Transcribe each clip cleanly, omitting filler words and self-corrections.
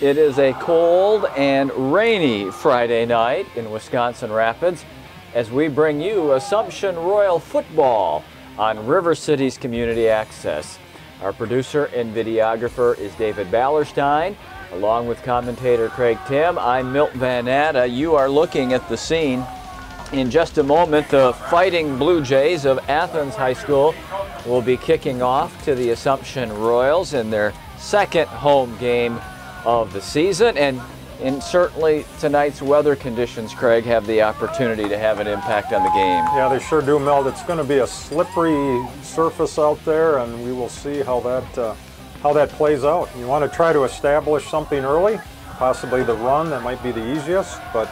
It is a cold and rainy Friday night in Wisconsin Rapids as we bring you Assumption Royal football on River City's Community Access. Our producer and videographer is David Ballerstein, along with commentator Craig Tim. I'm Milt Van Natta. You are looking at the scene. In just a moment, the Fighting Blue Jays of Athens High School will be kicking off to the Assumption Royals in their second home game of the season, and certainly tonight's weather conditions, Craig, have the opportunity to have an impact on the game. Yeah, they sure do, Mel. It's going to be a slippery surface out there, and we will see how that plays out. You want to try to establish something early, possibly the run. That might be the easiest, but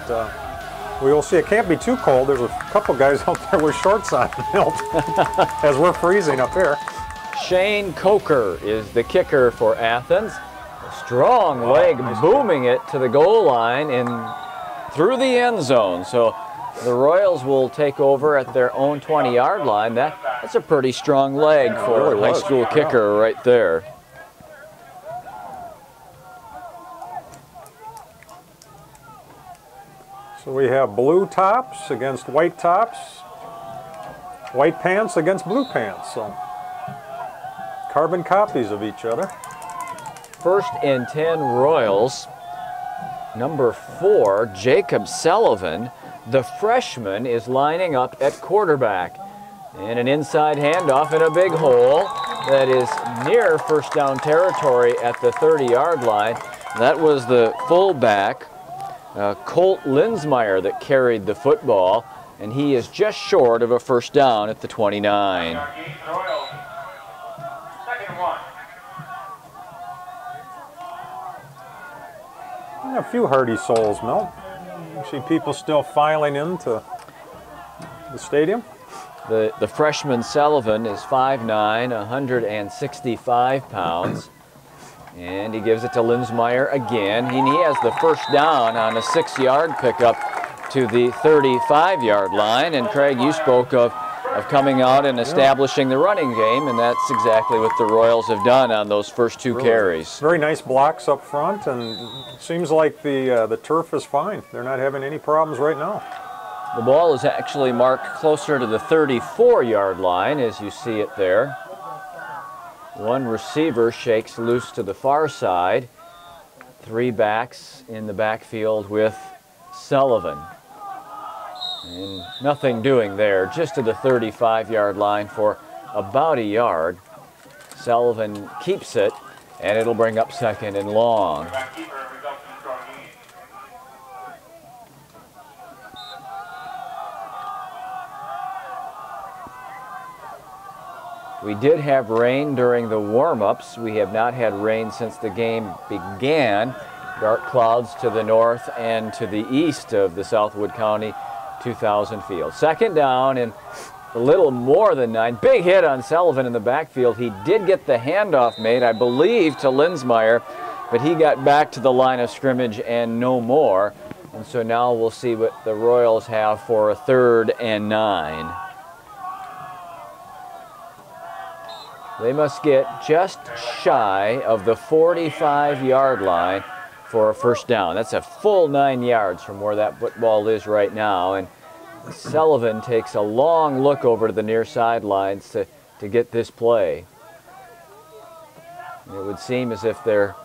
we will see. It can't be too cold. There's a couple guys out there with shorts on, Milt, as we're freezing up here. Shane Coker is the kicker for Athens. Strong leg, booming it to the goal line and through the end zone. So the Royals will take over at their own 20-yard line. That's a pretty strong leg for a high school kicker right there. So we have blue tops against white tops, white pants against blue pants. So carbon copies of each other. 1st and 10 Royals. Number 4, Jacob Sullivan, the freshman, is lining up at quarterback. And an inside handoff in a big hole that is near first down territory at the 30-yard line. That was the fullback, Colt Linsmeyer, that carried the football, and he is just short of a first down at the 29. A few hardy souls, Mel. You see people still filing into the stadium. The freshman Sullivan is 5'9", 165 pounds. And he gives it to Linsmeyer again. He has the first down on a 6-yard pickup to the 35-yard line. And Craig, you spoke of coming out and establishing the running game, and that's exactly what the Royals have done on those first two carries. Very nice blocks up front, and it seems like the turf is fine. They're not having any problems right now. The ball is actually marked closer to the 34-yard line, as you see it there. One receiver shakes loose to the far side. 3 backs in the backfield with Sullivan. And nothing doing there, just to the 35-yard line for about a yard. Sullivan keeps it, and it'll bring up 2nd and long. We did have rain during the warm-ups. We have not had rain since the game began. Dark clouds to the north and to the east of the Southwood County 2000 field. 2nd down and a little more than 9. Big hit on Sullivan in the backfield. He did get the handoff made, I believe, to Linsmeyer, but he got back to the line of scrimmage and no more. And so now we'll see what the Royals have for a 3rd and 9. They must get just shy of the 45-yard line for a first down. That's a full 9 yards from where that football is right now. And Sullivan takes a long look over to the near sidelines to get this play. It would seem as if there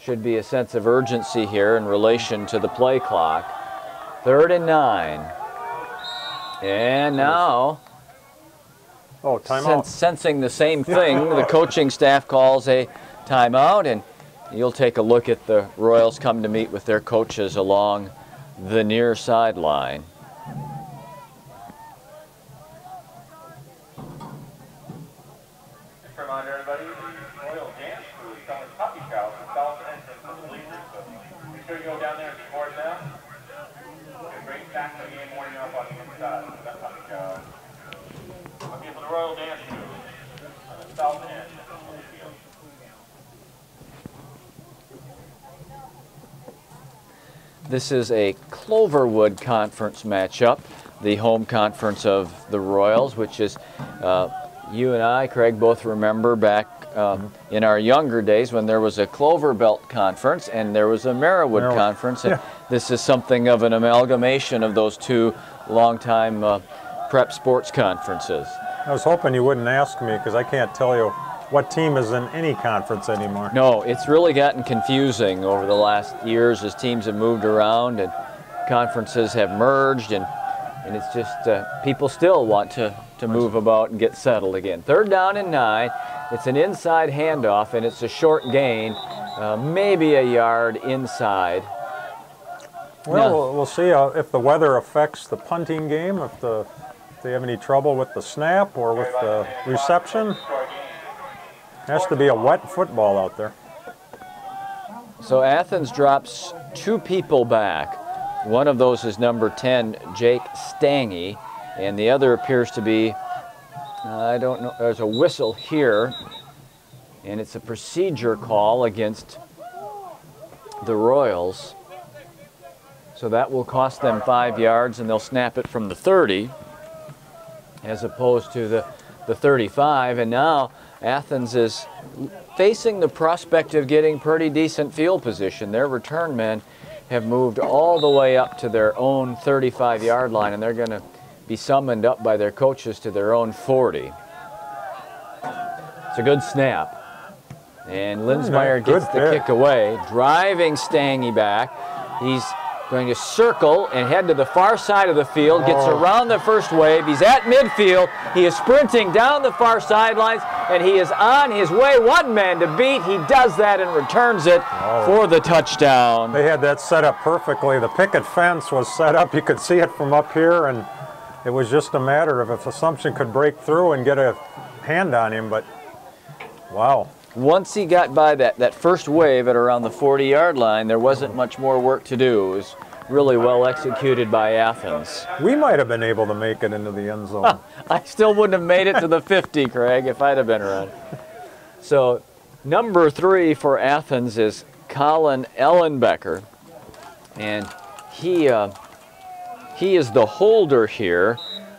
should be a sense of urgency here in relation to the play clock. 3rd and 9. And now, timeout. Sensing the same thing, the coaching staff calls a timeout, and you'll take a look at the Royals come to meet with their coaches along the near sideline. Just a reminder, everybody, the Royal Dance Crew is selling puppy cows at South Entrance to the bleachers. So be sure you go down there and support them. Get great back to the game warming up on the inside. So that puppy cow. Looking for the Royal Dance Crew on the south end. This is a Cloverwood Conference matchup, the home conference of the Royals, which is, you and I, Craig, both remember back in our younger days when there was a Clover Belt Conference and there was a Merriwood Conference. And this is something of an amalgamation of those two longtime prep sports conferences. I was hoping you wouldn't ask me because I can't tell you what team is in any conference anymore. No, it's really gotten confusing over the last years as teams have moved around and conferences have merged, and it's just people still want to move about and get settled again. 3rd down and 9. It's an inside handoff and it's a short gain, maybe a yard inside. Well, we'll see if the weather affects the punting game, if they have any trouble with the snap or with the reception. Has to be a wet football out there. So Athens drops 2 people back. One of those is number 10, Jake Stange, and the other appears to be, I don't know, there's a whistle here, and it's a procedure call against the Royals. So that will cost them 5 yards, and they'll snap it from the 30 as opposed to the 35. And now Athens is facing the prospect of getting pretty decent field position. Their return men have moved all the way up to their own 35-yard line, and they're going to be summoned up by their coaches to their own 40. It's a good snap. And Linsmeyer gets the kick away, driving Stange back. He's going to circle and head to the far side of the field, gets around the first wave. He's at midfield. He is sprinting down the far sidelines, and he is on his way. 1 man to beat. He does that and returns it for the touchdown. They had that set up perfectly. The picket fence was set up. You could see it from up here, and it was just a matter of if Assumption could break through and get a hand on him, but wow. Once he got by that first wave at around the 40-yard line, there wasn't much more work to do. It was really well executed by Athens. We might have been able to make it into the end zone. I still wouldn't have made it to the 50, Craig, if I'd have been around. So number 3 for Athens is Colin Ellenbecker, and he is the holder here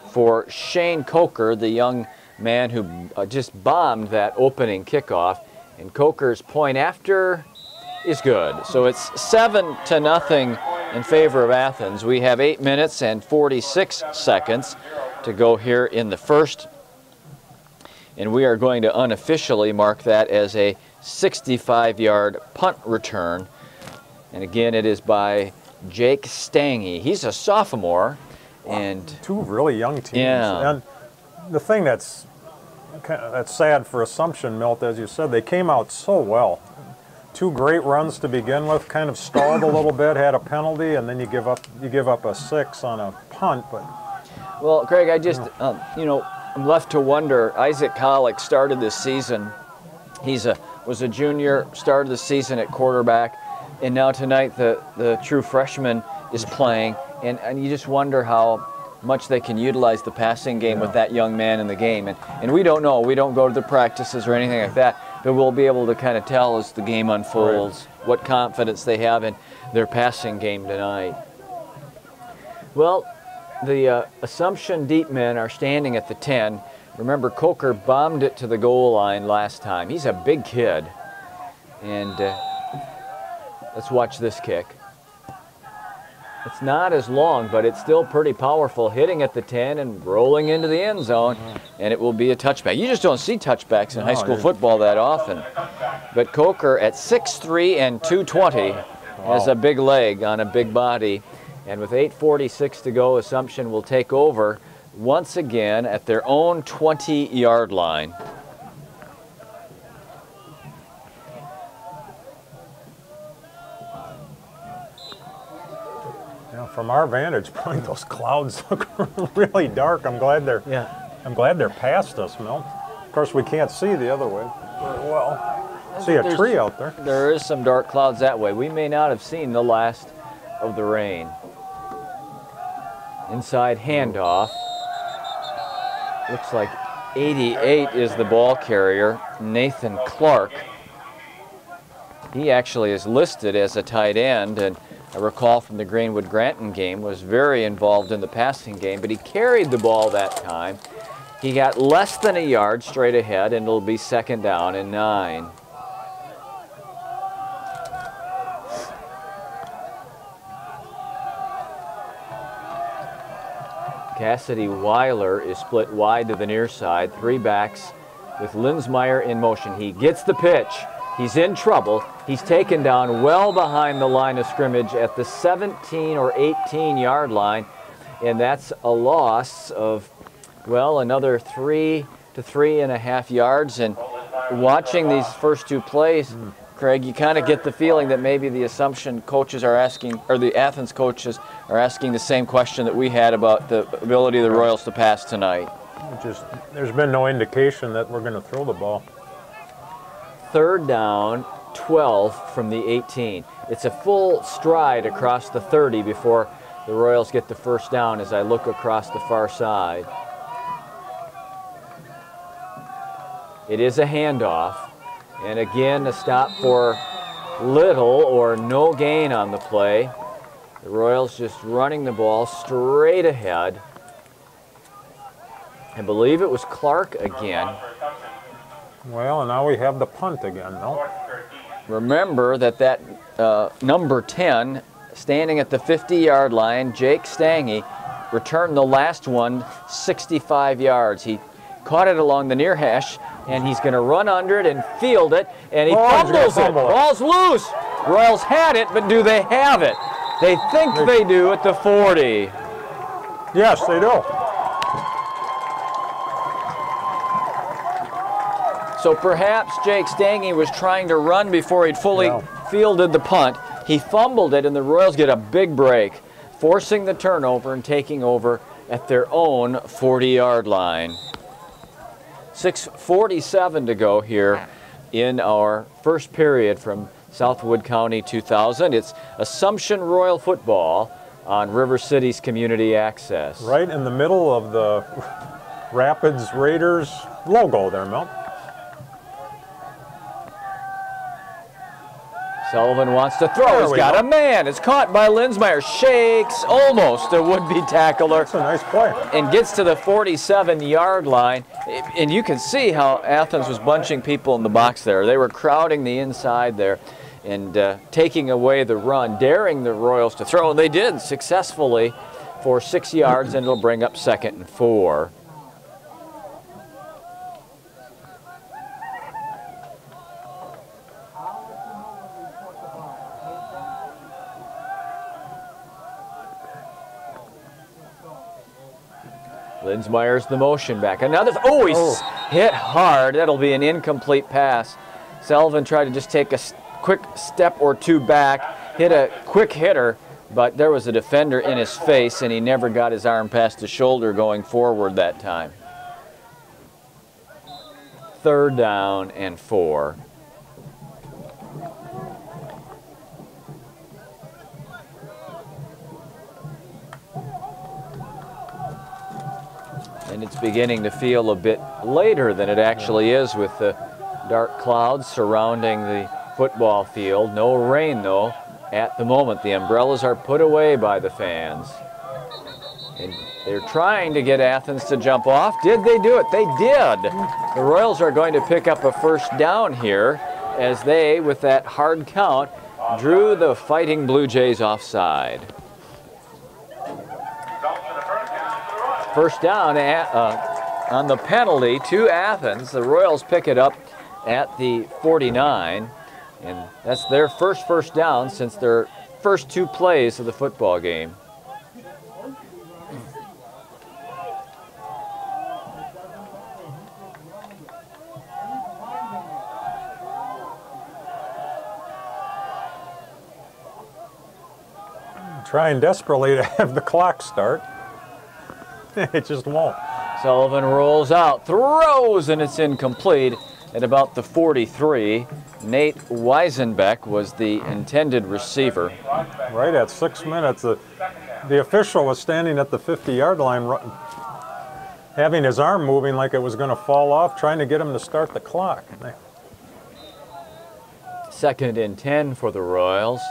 for Shane Coker, the young man who just bombed that opening kickoff, and Coker's point after is good. So it's 7-0 in favor of Athens. We have 8 minutes and 46 seconds to go here in the first, and we are going to unofficially mark that as a 65-yard punt return. And again, it is by Jake Stange. He's a sophomore, and 2 really young teams. Yeah. And the thing that's sad for Assumption, Milt, as you said, they came out so well. 2 great runs to begin with, kind of stalled a little bit, had a penalty, and then you give up a 6 on a punt. But well, Craig, I just you know, I'm left to wonder. Isaac Kollick started this season. Was a junior, started the season at quarterback, and now tonight the true freshman is playing, and you just wonder how much they can utilize the passing game with that young man in the game. And we don't know. We don't go to the practices or anything like that, but we'll be able to kind of tell as the game unfolds what confidence they have in their passing game tonight. Well, the Assumption deep men are standing at the 10. Remember, Coker bombed it to the goal line last time. He's a big kid. And let's watch this kick. It's not as long, but it's still pretty powerful, hitting at the 10 and rolling into the end zone, and it will be a touchback. You just don't see touchbacks in high school football that often. But Coker at 6'3" and 220 has a big leg on a big body, and with 8:46 to go, Assumption will take over once again at their own 20-yard line. from our vantage point, those clouds look really dark. I'm glad they're past us, Milt. Of course, we can't see the other way very well. See a tree out there. There is some dark clouds that way. We may not have seen the last of the rain. Inside handoff. Looks like 88 is the ball carrier, Nathan Clark. He actually is listed as a tight end, and I recall from the Greenwood-Granton game was very involved in the passing game, but he carried the ball that time. He got less than a yard straight ahead, and it'll be 2nd down and 9. Cassidy Weiler is split wide to the near side. 3 backs with Linsmeyer in motion. He gets the pitch. He's in trouble. He's taken down well behind the line of scrimmage at the 17 or 18-yard line, and that's a loss of, well, another 3 to 3.5 yards. And watching these first 2 plays, Craig, you kind of get the feeling that maybe the Assumption coaches are asking, or the Athens coaches are asking the same question that we had about the ability of the Royals to pass tonight. There's been no indication that we're going to throw the ball. 3rd down, 12 from the 18. It's a full stride across the 30 before the Royals get the 1st down as I look across the far side. It is a handoff, and again a stop for little or no gain on the play. The Royals just running the ball straight ahead. I believe it was Clark again. Well, and now we have the punt again, no? Remember that number 10, standing at the 50-yard line, Jake Stange, returned the last one 65 yards. He caught it along the near hash, and he's going to run under it and field it, and he fumbles it. Ball's loose. Royals had it, but do they have it? They think they do at the 40. Yes, they do. So perhaps Jake Stange was trying to run before he'd fully fielded the punt. He fumbled it, and the Royals get a big break, forcing the turnover and taking over at their own 40-yard line. 6:47 to go here in our first period from Southwood County 2000. It's Assumption Royal Football on River City's Community Access. Right in the middle of the Rapids Raiders logo there, Mel. Sullivan wants to throw. He's got a man. It's caught by Linsmeyer. Shakes almost a would-be tackler. That's a nice play. And gets to the 47-yard line. And you can see how Athens was bunching people in the box there. They were crowding the inside there and taking away the run, daring the Royals to throw. And they did successfully for 6 yards, and it'll bring up 2nd and 4. Linsmeyer's the motion back. Another, he's hit hard. That'll be an incomplete pass. Sullivan tried to just take a quick step or 2 back, hit a quick hitter, but there was a defender in his face, and he never got his arm past his shoulder going forward that time. 3rd down and 4. And it's beginning to feel a bit later than it actually is with the dark clouds surrounding the football field. No rain, though, at the moment. The umbrellas are put away by the fans. And they're trying to get Athens to jump off. Did they do it? They did. The Royals are going to pick up a 1st down here as they, with that hard count, drew the Fighting Blue Jays offside. 1st down on the penalty to Athens. The Royals pick it up at the 49, and that's their first 1st down since their first 2 plays of the football game. Trying desperately to have the clock start. It just won't. Sullivan rolls out, throws, and it's incomplete at about the 43. Nate Weisenbeck was the intended receiver. Right at 6 minutes, the official was standing at the 50-yard line, having his arm moving like it was going to fall off, trying to get him to start the clock. 2nd and 10 for the Royals.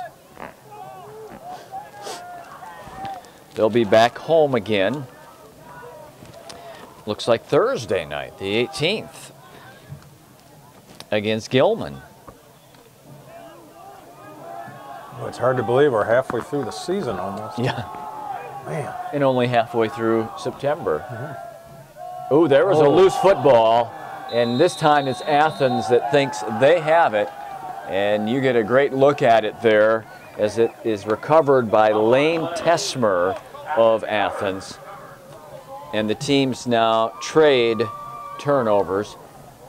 They'll be back home again looks like Thursday night, the 18th, against Gilman. Well, it's hard to believe we're halfway through the season almost. Yeah. Man. And only halfway through September. Oh, there was a loose football, and this time it's Athens that thinks they have it, and you get a great look at it there as it is recovered by Lane Tesmer of Athens. And the teams now trade turnovers.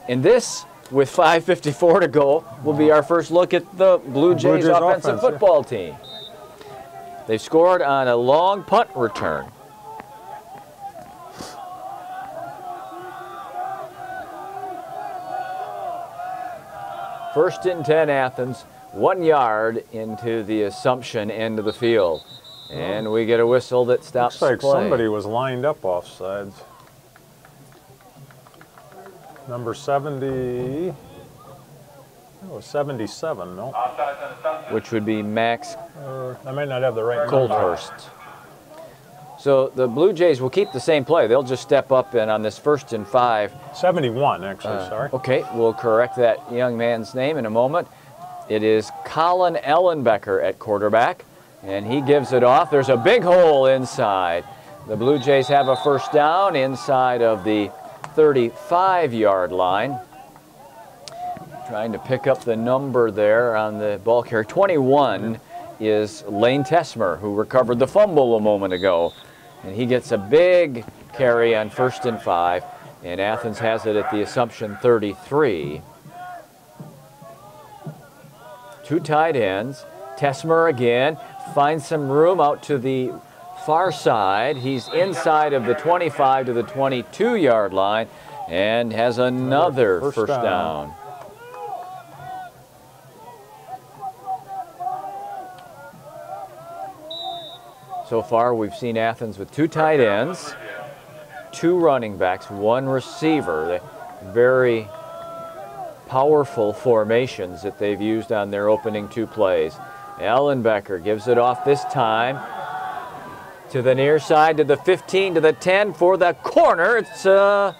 And this, with 5:54 to go, will be our first look at the Blue Jays offensive football team. They've scored on a long punt return. First and 10 Athens, 1 yard into the Assumption end of the field. And we get a whistle that stops Looks like play. somebody was lined up offsides. Number 70, oh, 77, no? Which would be Max I might not have the right number. Coldhurst. So the Blue Jays will keep the same play. They'll just step up and on this 1st and 5. 71, actually, sorry. Okay, we'll correct that young man's name in a moment. It is Colin Ellenbecker at quarterback, and he gives it off. There's a big hole inside. The Blue Jays have a first down inside of the 35-yard line. Trying to pick up the number there on the ball carrier. 21 is Lane Tesmer, who recovered the fumble a moment ago. And he gets a big carry on 1st and 5. And Athens has it at the Assumption 33. Two tight ends. Tesmer again finds some room out to the far side. He's inside of the 25 to the 22-yard line and has another first down. So far, we've seen Athens with two tight ends, two running backs, one receiver. Very powerful formations that they've used on their opening two plays. Ellenbecker gives it off this time to the near side, to the 15, to the 10 for the corner. It's out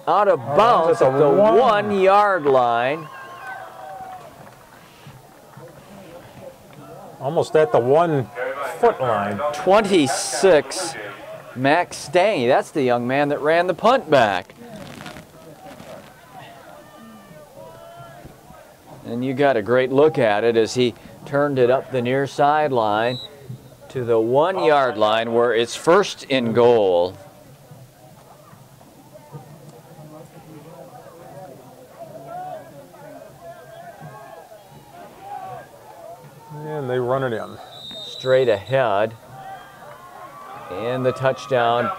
of bounds at the 1 yard line. Almost at the 1 foot line. 26, Max Stange. That's the young man that ran the punt back. And you got a great look at it as he turned it up the near sideline to the 1 yard line where it's first and goal. And they run it in. Straight ahead. And the touchdown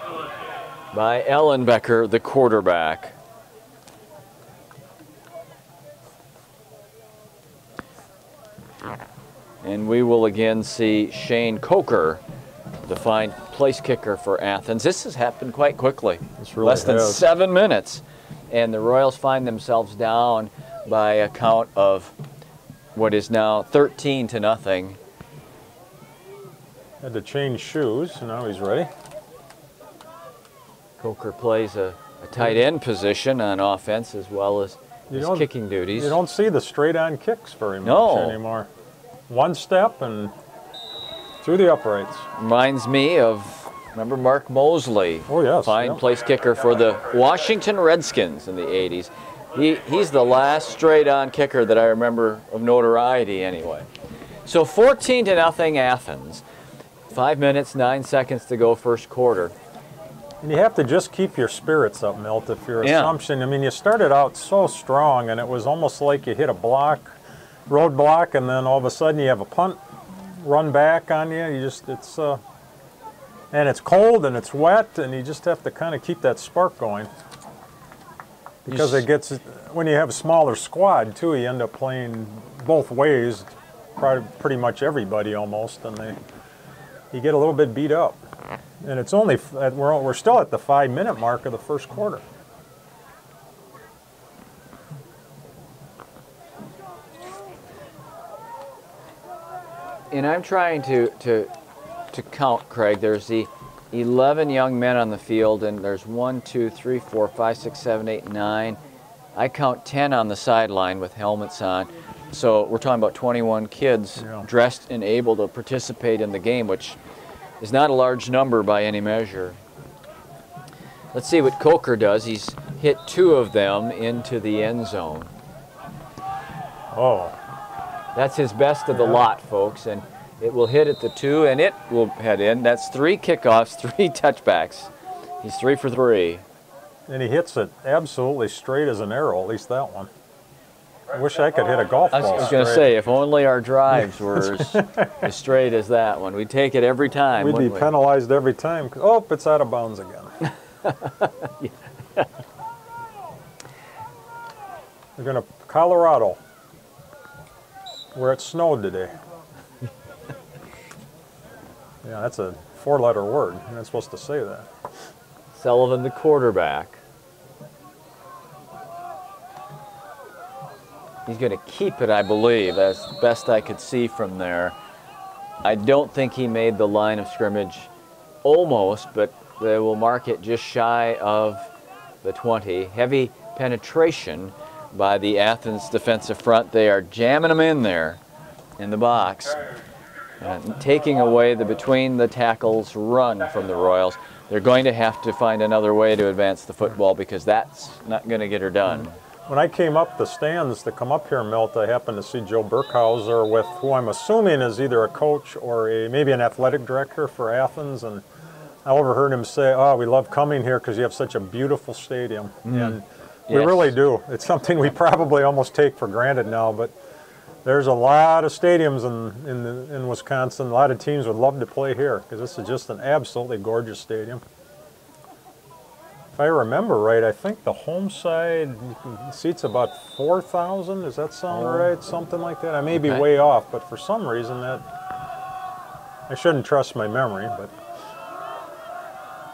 by Ellenbecker, the quarterback. And we will again see Shane Coker, the fine place kicker for Athens. This has happened quite quickly. This really Less than 7 minutes. And the Royals find themselves down by a count of what is now 13-0. Had to change shoes, so now he's ready. Coker plays a tight end position on offense as well as his kicking duties. You don't see the straight-on kicks very much anymore. One step and through the uprights. Reminds me of, remember Mark Mosley? Oh, yes. Fine place kicker for the Washington Redskins in the 80s. He's the last straight-on kicker that I remember of notoriety anyway. So 14-0 Athens. 5 minutes, 9 seconds to go first quarter. And you have to just keep your spirits up, Milt, if you're Assumption. I mean, you started out so strong, and it was almost like you hit a roadblock, and then all of a sudden you have a punt run back on you. And it's cold and it's wet, and you just have to kind of keep that spark going. Because when you have a smaller squad, too, you end up playing both ways, pretty much everybody almost, and you get a little bit beat up. And it's only, we're still at the 5-minute mark of the first quarter. And I'm trying to count, Craig. There's the 11 young men on the field, and there's 1, 2, 3, 4, 5, 6, 7, 8, 9. I count 10 on the sideline with helmets on. So we're talking about 21 kids dressed and able to participate in the game, which is not a large number by any measure. Let's see what Coker does. He's hit 2 of them into the end zone. Oh. That's his best of the lot, folks, and it will hit at the 2, and it will head in. That's 3 kickoffs, 3 touchbacks. He's 3 for 3. And he hits it absolutely straight as an arrow, at least that one. I wish I could hit a golf ball. I was going to say, if only our drives were as straight as that one. We'd take it every time. We'd be penalized every time. Oh, it's out of bounds again. We're going to Colorado, where it snowed today. Yeah, that's a 4-letter word. You're not supposed to say that. Sullivan, the quarterback. He's going to keep it, I believe. That's the best I could see from there. I don't think he made the line of scrimmage almost, but they will mark it just shy of the 20. Heavy penetration by the Athens defensive front. They are jamming them in there in the box, and taking away the between the tackles run from the Royals. They're going to have to find another way to advance the football because that's not going to get her done. When I came up the stands to come up here, Milt, I happened to see Joe Burkhauser with who I'm assuming is either a coach or maybe an athletic director for Athens, and I overheard him say, "Oh, we love coming here because you have such a beautiful stadium." And we really do. It's something we probably almost take for granted now, but there's a lot of stadiums in Wisconsin. A lot of teams would love to play here because this is just an absolutely gorgeous stadium. If I remember right, I think the home side seats about 4,000. Does that sound right? Something like that. I may be way off, but for some reason that I shouldn't trust my memory. But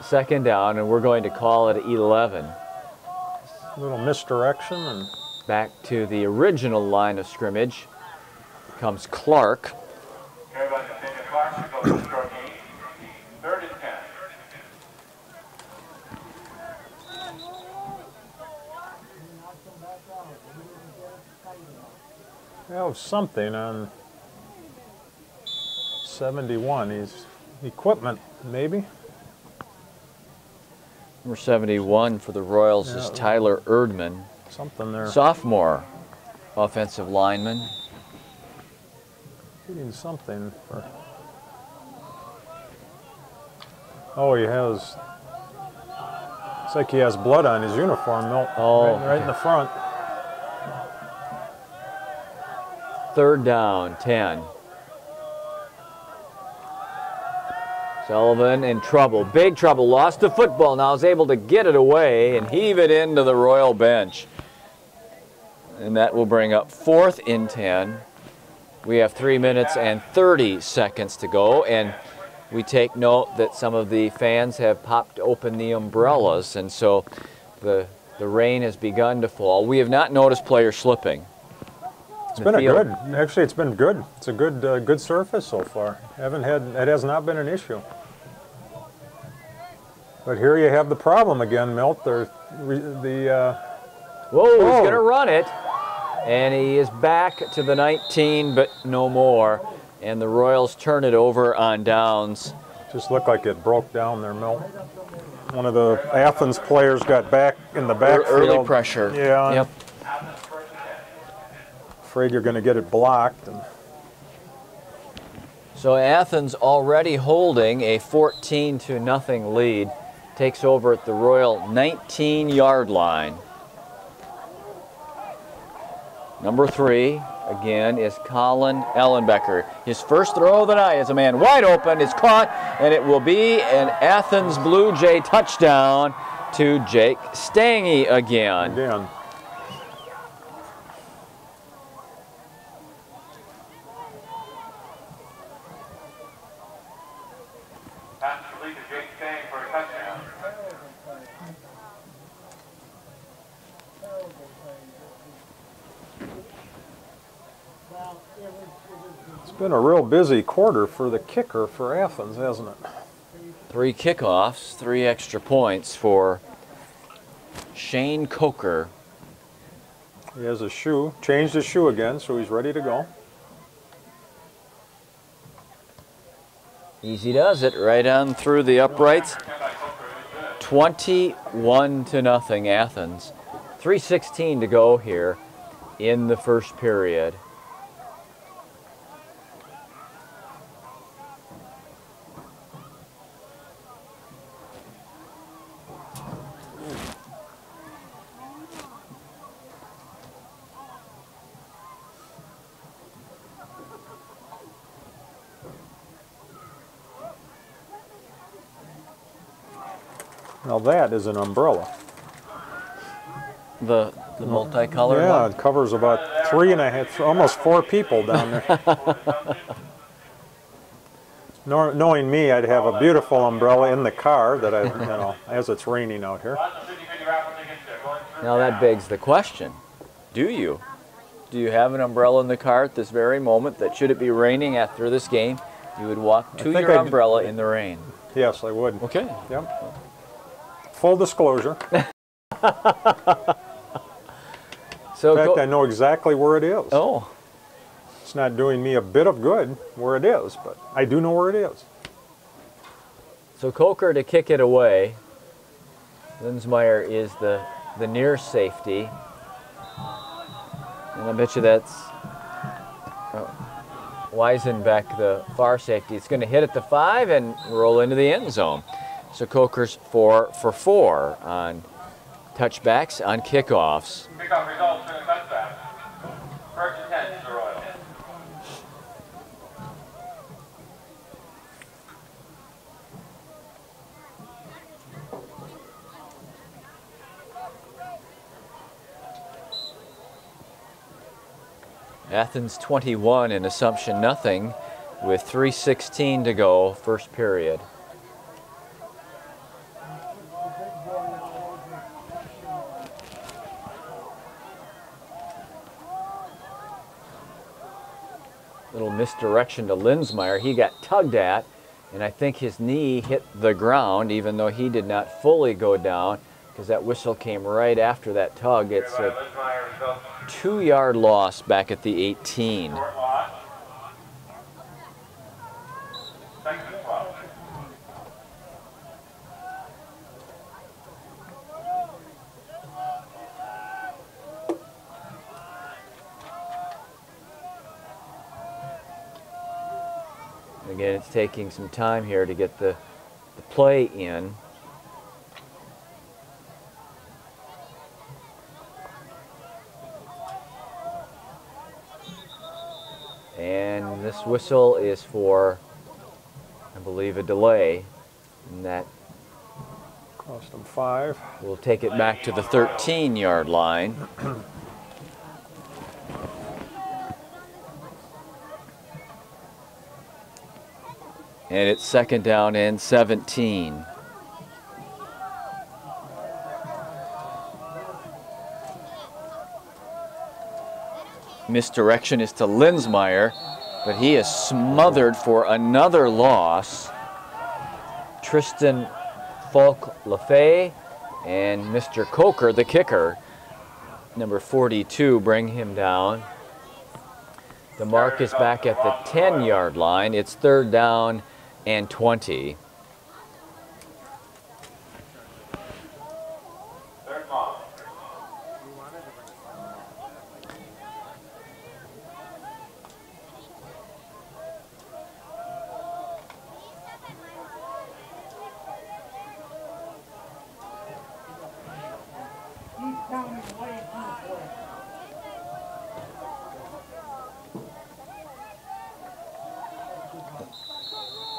second down, and we're going to call it 11. A little misdirection and back to the original line of scrimmage comes Clark. Everybody, Clark goes to short game. 3rd and 10. Yeah, something on 71. He's equipment, maybe. Number 71 for the Royals is Tyler Erdman. Something there. Sophomore offensive lineman. Getting something for. Oh, he has. It's like he has blood on his uniform, Milt. Oh, right in the front. 3rd down, 10. Sullivan in trouble, big trouble, lost the football, now is able to get it away and heave it into the Royal bench. And that will bring up 4th and 10. We have 3 minutes and 30 seconds to go, and we take note that some of the fans have popped open the umbrellas, and so the rain has begun to fall. We have not noticed players slipping. It's been it's been good. It's a good surface so far. It has not been an issue. But here you have the problem again, Milt. Whoa, he's going to run it. And he is back to the 19, but no more. And the Royals turn it over on downs. Just looked like it broke down there, Milt. One of the Athens players got back in the backfield. Early pressure. Yeah. Yep. Afraid you're going to get it blocked. So Athens, already holding a 14-0 lead, takes over at the Royal 19-yard line. Number 3, again, is Colin Ellenbecker. His first throw of the night as a man wide open is caught, and it will be an Athens Bluejay touchdown to Jake Stange again. It's been a real busy quarter for the kicker for Athens, hasn't it? 3 kickoffs, 3 extra points for Shane Coker. He has a shoe, changed his shoe again, so he's ready to go. Easy does it, right on through the uprights. 21-0 Athens. 3:16 to go here in the first period. Now that is an umbrella. The multicolored Yeah, one? it covers about 3.5, almost 4 people down there. Knowing me, I'd have a beautiful umbrella in the car that I, as it's raining out here. Now that begs the question, do you? Do you have an umbrella in the car at this very moment that should it be raining after this game, you would walk to your umbrella in the rain? Yes, I would. Okay. Yep. Full disclosure. So in fact, I know exactly where it is. Oh. It's not doing me a bit of good where it is, but I do know where it is. So Coker to kick it away. Linsmeyer is the near safety. And I bet you that's Weisenbeck, the far safety. It's going to hit at the 5 and roll into the end zone. So Coker's 4 for 4 on touchbacks, on kickoffs. Kickoff results for the touchback. First and 10 to the Royals. Athens 21 and Assumption nothing with 3:16 to go, first period. Little misdirection to Linsmeyer. He got tugged at, and I think his knee hit the ground, even though he did not fully go down, because that whistle came right after that tug. It's a 2-yard loss back at the 18. Short loss. Second and 12. Again, it's taking some time here to get the play in. And this whistle is for, I believe, a delay. And that Cost them 5. will take it back to the 13-yard line. And it's second down and 17. Misdirection is to Linsmeyer, but he is smothered for another loss. Tristan Falk-Lefay and Mr. Coker, the kicker, number 42, bring him down. The mark is back at the 10-yard line. It's third down and 20. Third ball.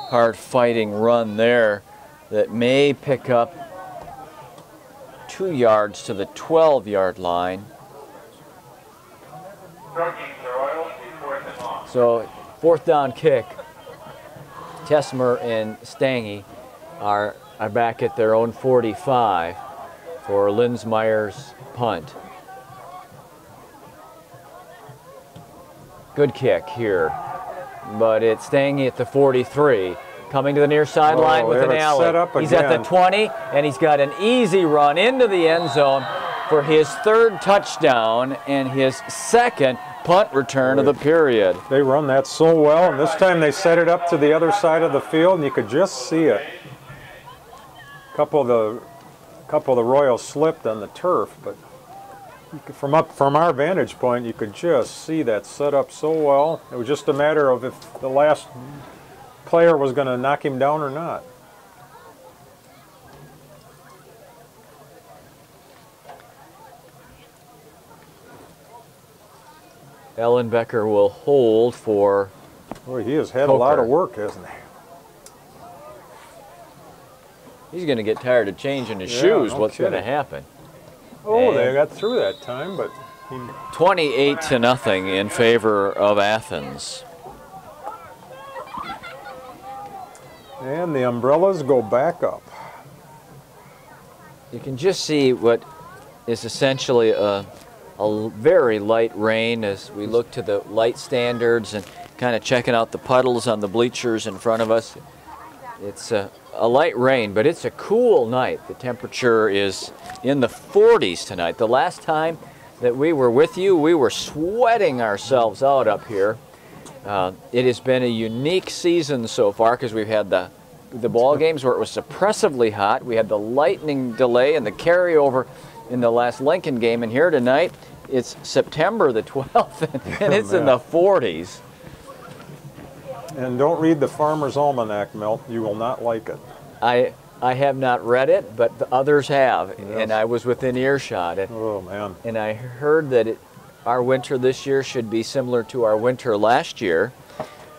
Hard fighting run there that may pick up 2 yards to the 12-yard line. So fourth down kick. Tessmer and Stange are back at their own 45 for Linsmeyer's punt. Good kick here, but it's Stange at the 43. Coming to the near sideline with an alley. Set up he's at the 20, and he's got an easy run into the end zone for his 3rd touchdown and his 2nd punt return of the period. They run that so well, and this time they set it up to the other side of the field, and you could just see it. A couple of the Royals slipped on the turf, but from our vantage point, you could just see that set up so well. It was just a matter of if the last player was going to knock him down or not. Ellenbecker will hold for Boy, he has had a lot of work, hasn't he? He's going to get tired of changing his shoes. No What's going to kidding. happen? Oh, And they got through that time, but 28-0 in favor of Athens. and the umbrellas go back up. You can just see what is essentially a very light rain as we look to the light standards and kind of checking out the puddles on the bleachers in front of us. It's a light rain, but it's a cool night. The temperature is in the 40s tonight. The last time that we were with you, we were sweating ourselves out up here. It has been a unique season so far because we've had the ball games where it was oppressively hot. We had the lightning delay and the carryover in the last Lincoln game, and here tonight it's September the 12th and it's in the 40s. And don't read the Farmer's Almanac, Milt. You will not like it. I have not read it, but the others have, Yes. and I was within earshot. Oh, man. And I heard that our winter this year should be similar to our winter last year.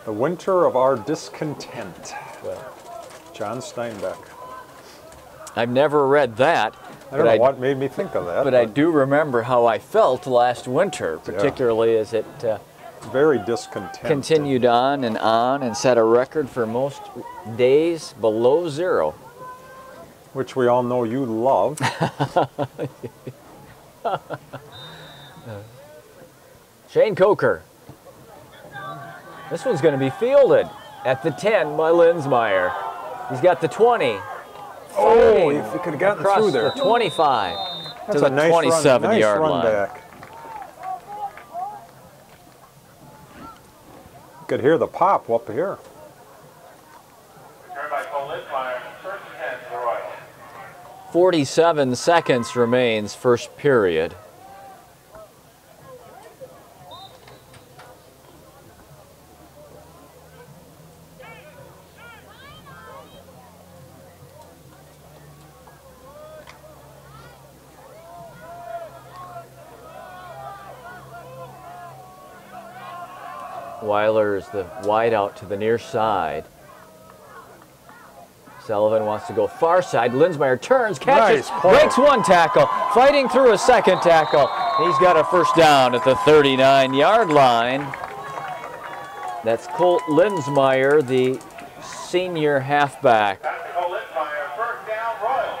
The Winter of Our Discontent. John Steinbeck. I've never read that. I don't know what made me think of that. But I do remember how I felt last winter, particularly as it very discontent. continued on and set a record for most days below zero. Which we all know you love. Shane Coker. This one's going to be fielded at the 10 by Linsmeyer. He's got the 20. Oh, if he could have gotten across through there. The 25 That's to the a nice 27-yard run line. back. You could hear the pop up here. Return by Cole Linsmeyer, first and 10 for the Royals. 47 seconds remains first period. Weiler is the wide out to the near side. Sullivan wants to go far side. Linsmeyer turns, catches, Nice play. breaks one tackle, fighting through a second tackle. He's got a first down at the 39-yard line. That's Colt Linsmeyer, the senior halfback. Back to Cole Linsmeyer, first down, Royals.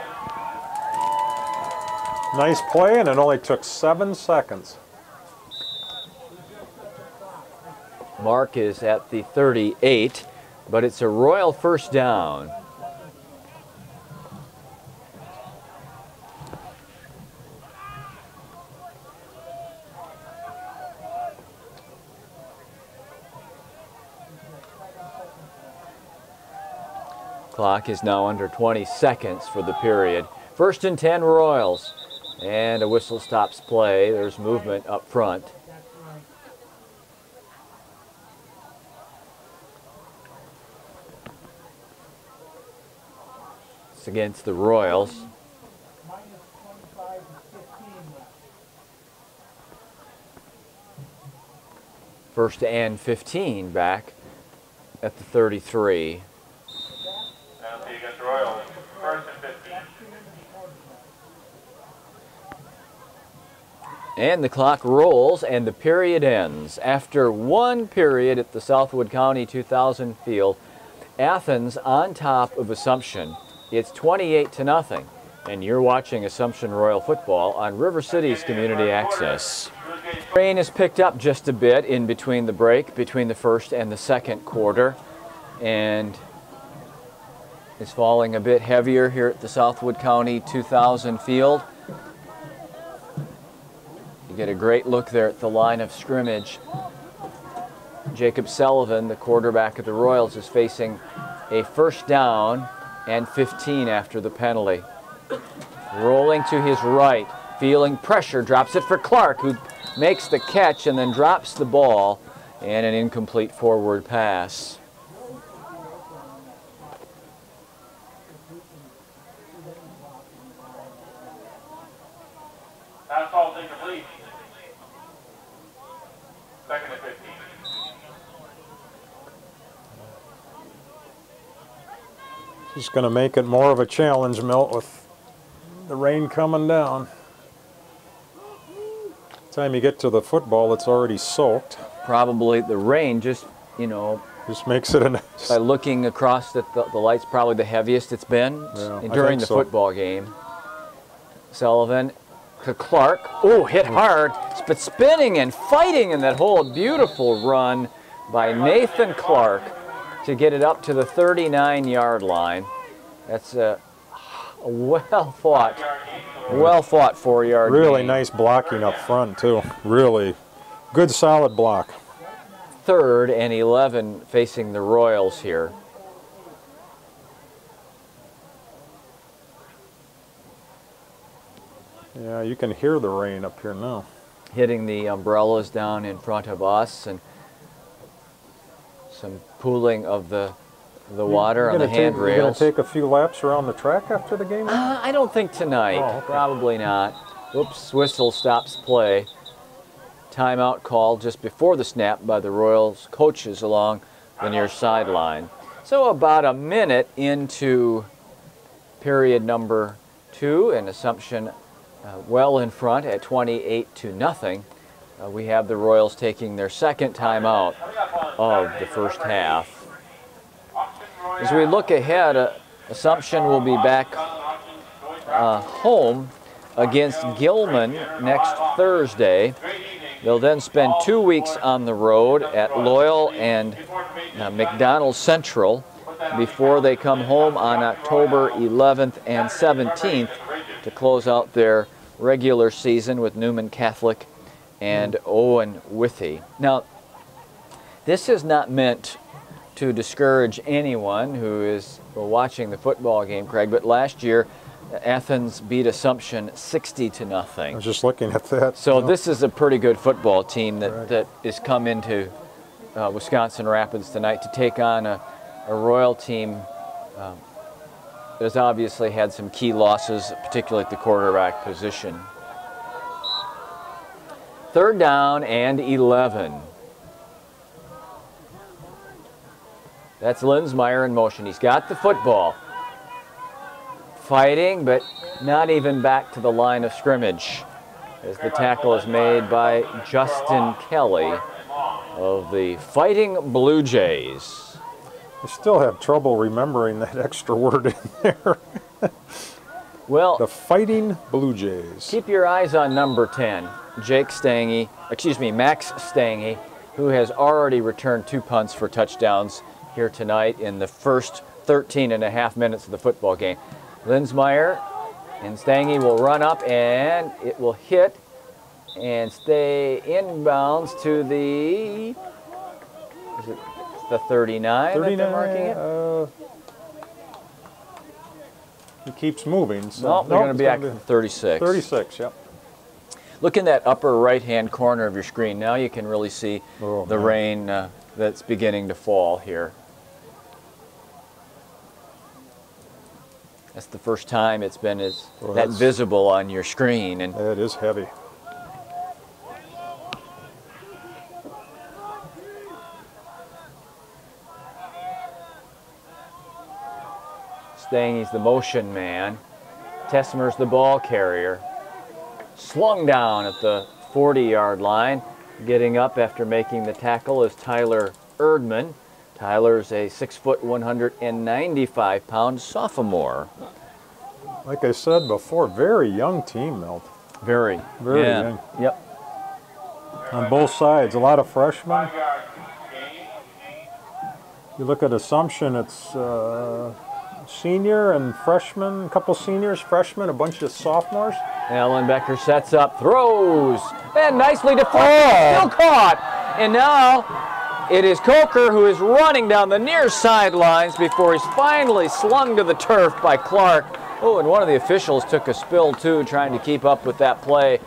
Nice play, and it only took 7 seconds. Mark is at the 38, but it's a Royal first down. Clock is now under 20 seconds for the period. First and 10 Royals. And a whistle stops play. There's movement up front. It's against the Royals. First and 15 back at the 33. Penalty against the Royals, first and 15. And the clock rolls and the period ends. After one period at the Southwood County 2000 field, Athens on top of Assumption. It's 28-0, and you're watching Assumption Royal Football on River City's Community Access. Rain has picked up just a bit in between the break, between the first and the second quarter, and is falling a bit heavier here at the Southwood County 2000 field. You get a great look there at the line of scrimmage. Jacob Sullivan, the quarterback of the Royals, is facing a first down and 15 after the penalty. Rolling to his right, feeling pressure, drops it for Clark, who makes the catch and then drops the ball, and an incomplete forward pass. Pass ball is incomplete. Second and 15. Just going to make it more of a challenge, Milt, with the rain coming down. Time you get to the football, it's already soaked. Probably the rain just, you know, just makes it a... by looking across the light's probably the heaviest it's been during the football game. Sullivan to Clark. Oh, hit hard, but spinning and fighting in that hole. Beautiful run by Nathan Clark to get it up to the 39-yard line. That's a well-fought 4-yard Really gain. nice blocking up front, too. Really good, solid block. 3rd and 11 facing the Royals here. Yeah, you can hear the rain up here now. Hitting the umbrellas down in front of us, and some pooling of the water on the handrails. You're going to take a few laps around the track after the game? I don't think tonight. Oh, okay. Probably not. Whoops, whistle stops play. Timeout called just before the snap by the Royals coaches along the near sideline. So about a minute into period number 2, and Assumption well in front at 28-0. We have the Royals taking their second timeout of the first half. As we look ahead, Assumption will be back home against Gilman next Thursday. They'll then spend 2 weeks on the road at Loyal and McDonald Central before they come home on October 11th and 17th to close out their regular season with Newman Catholic and Owen Withee. Now, this is not meant to discourage anyone who is watching the football game, Craig, but last year Athens beat Assumption 60-0. I was just looking at that. So this is a pretty good football team that is come into Wisconsin Rapids tonight to take on a Royal team that has obviously had some key losses, particularly at the quarterback position. 3rd down and 11. That's Linsmeyer in motion. He's got the football. Fighting, but not even back to the line of scrimmage, as the tackle is made by Justin Kelly of the Fighting Blue Jays. I still have trouble remembering that extra word in there. Well, the Fighting Blue Jays. Keep your eyes on number 10, Max Stange, who has already returned 2 punts for touchdowns here tonight in the first 13.5 minutes of the football game. Linsmeyer and Stange will run up, and it will hit and stay inbounds to the, is it the 39 that they're marking it? He keeps moving. So no, they're going to be at 36. 36, yep. Look in that upper right-hand corner of your screen. Now you can really see the rain that's beginning to fall here. That's the first time it's been that visible on your screen. And it is heavy. Stange's the motion man. Tessmer's the ball carrier. Slung down at the 40-yard line. Getting up after making the tackle is Tyler Erdman. Tyler's a 6', 195-pound sophomore. Like I said before, very young team, Milt. Very young. Yep. On both sides, a lot of freshmen. You look at Assumption, it's senior and freshman, a couple seniors, freshmen, a bunch of sophomores. Ellenbecker sets up, throws, and nicely deflected, still caught. And now it is Coker who is running down the near sidelines before he's finally slung to the turf by Clark. Oh, and one of the officials took a spill too, trying to keep up with that play.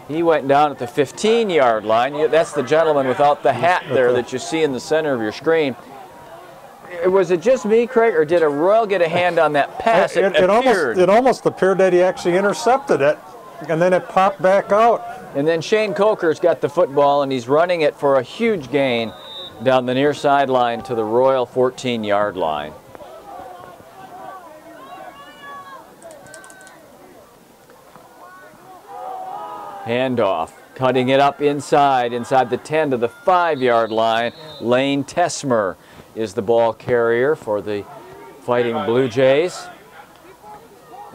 He went down at the 15-yard line. That's the gentleman without the hat there that you see in the center of your screen. Was it just me, Craig, or did a Royal get a hand on that pass? It almost appeared that he actually intercepted it, and then it popped back out. And then Shane Coker's got the football, and he's running it for a huge gain down the near sideline to the Royal 14-yard line. Handoff, cutting it up inside the 10 to the 5-yard line. Lane Tesmer is the ball carrier for the Fighting Blue Jays.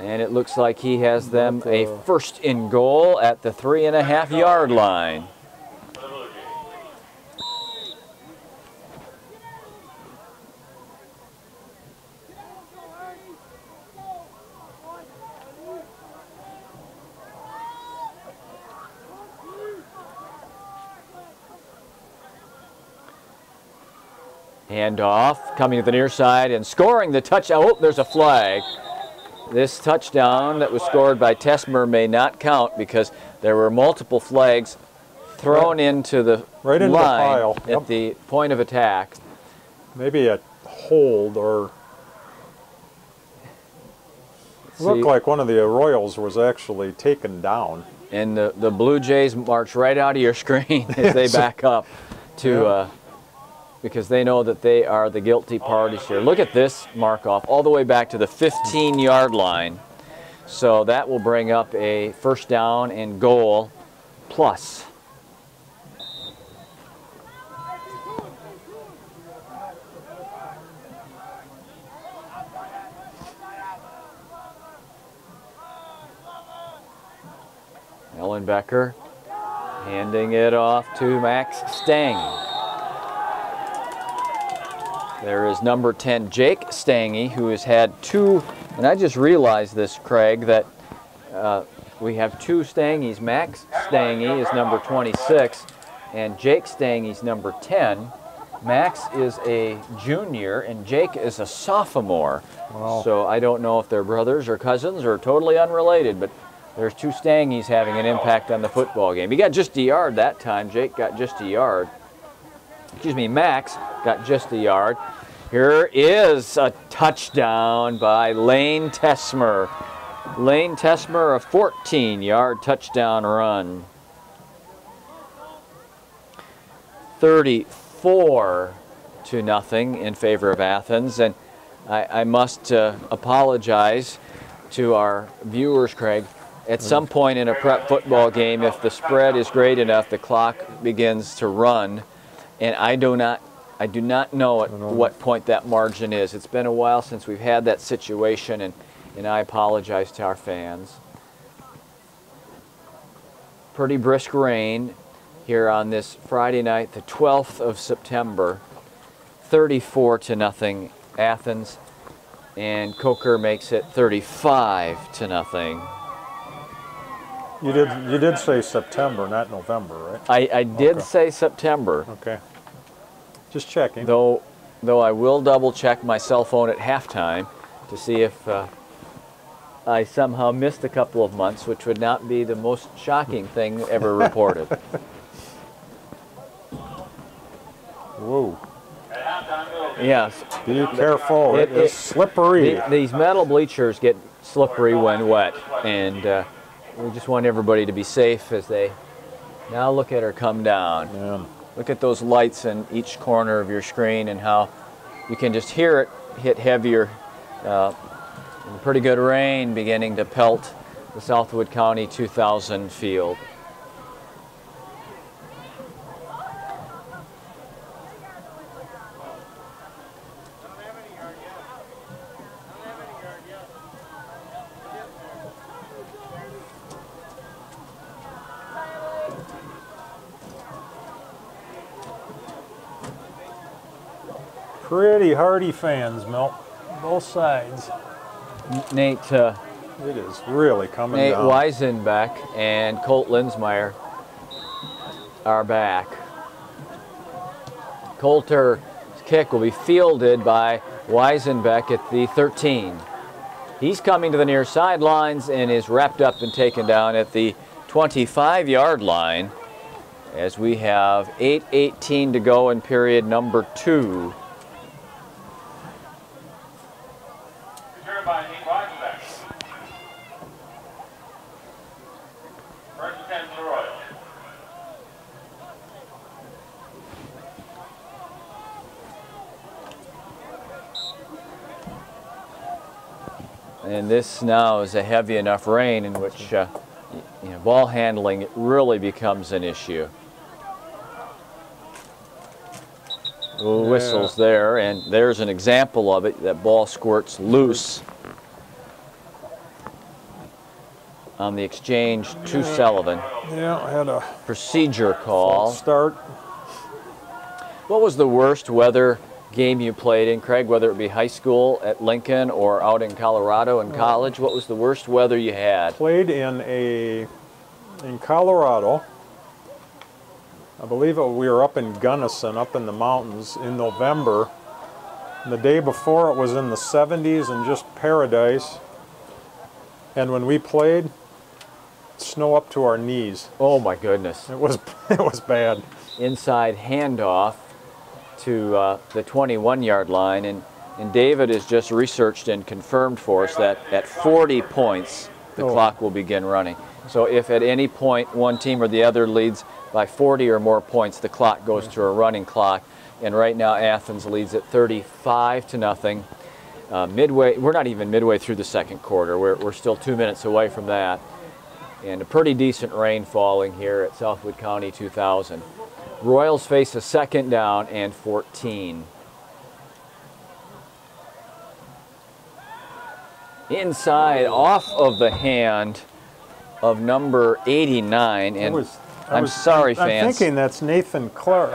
And it looks like he has them a first and goal at the 3.5-yard line. Handoff, coming to the near side and scoring the touchdown. Oh, there's a flag. This touchdown that was scored by Tesmer may not count because there were multiple flags thrown into the line the pile. At the point of attack. Maybe a hold or... Looked like one of the Royals was actually taken down. And the Blue Jays march right out of your screen as they back up to... because they know that they are the guilty parties here. Look at this mark-off all the way back to the 15-yard line. So that will bring up a first down and goal plus. Ellenbecker handing it off to Max Stang. There is number 10, Jake Stange, who has had two, and I just realized this, Craig, that we have two Stanges. Max Stange is number 26, and Jake Stange is number 10. Max is a junior, and Jake is a sophomore. Wow. So I don't know if they're brothers or cousins or totally unrelated, but there's two Stanges having an impact on the football game. He got just a yard that time. Jake got just a yard. Excuse me, Max got just a yard. Here is a touchdown by Lane Tesmer. Lane Tesmer, a 14-yard touchdown run. 34-0 in favor of Athens. And I must apologize to our viewers, Craig. At some point in a prep football game, if the spread is great enough, the clock begins to run. And I do not know at what point that margin is. It's been a while since we've had that situation, and I apologize to our fans. Pretty brisk rain here on this Friday night, the 12th of September. 34-0 Athens, and Coker makes it 35-0. You did say September, not November, right? I did say September. Okay. Just checking. Though I will double check my cell phone at halftime to see if I somehow missed a couple of months, which would not be the most shocking thing ever reported. Whoa. Yes. Be careful. It is slippery. These metal bleachers get slippery when wet, and we just want everybody to be safe as they now look at her come down. Yeah. Look at those lights in each corner of your screen and how you can just hear it hit heavier. Pretty good rain beginning to pelt the Southwood County 2000 field. Pretty hardy fans, Milt. both sides. Nate It is really coming Nate down. Weisenbeck and Colt Linsmeyer are back. Coulter's kick will be fielded by Weisenbeck at the 13. He's coming to the near sidelines and is wrapped up and taken down at the 25-yard line as we have 8:18 to go in period number 2. Return by Nate Weisenbeck. First and 10 for the Royals. And this now is a heavy enough rain in which ball handling really becomes an issue. Whistles there, and there's an example of it. That ball squirts loose on the exchange to Sullivan. Yeah, I had a Procedure call. false start. What was the worst weather game you played in, Craig, whether it be high school at Lincoln or out in Colorado in college? What was the worst weather you had? Played in Colorado. I believe we were up in Gunnison, up in the mountains in November. And the day before it was in the 70s and just paradise. And when we played, snow up to our knees. Oh my goodness. It was bad. Inside handoff to the 21-yard line, and David has just researched and confirmed for us that at 40 points the clock will begin running. So if at any point one team or the other leads by 40 or more points, the clock goes to a running clock. And right now Athens leads at 35-0. Midway, we're not even midway through the second quarter. We're still 2 minutes away from that. And a pretty decent rain falling here at Southwood County 2000. Royals face a 2nd down and 14. Inside, off of the hand of number 89, and I'm sorry, fans. I'm thinking that's Nathan Clark.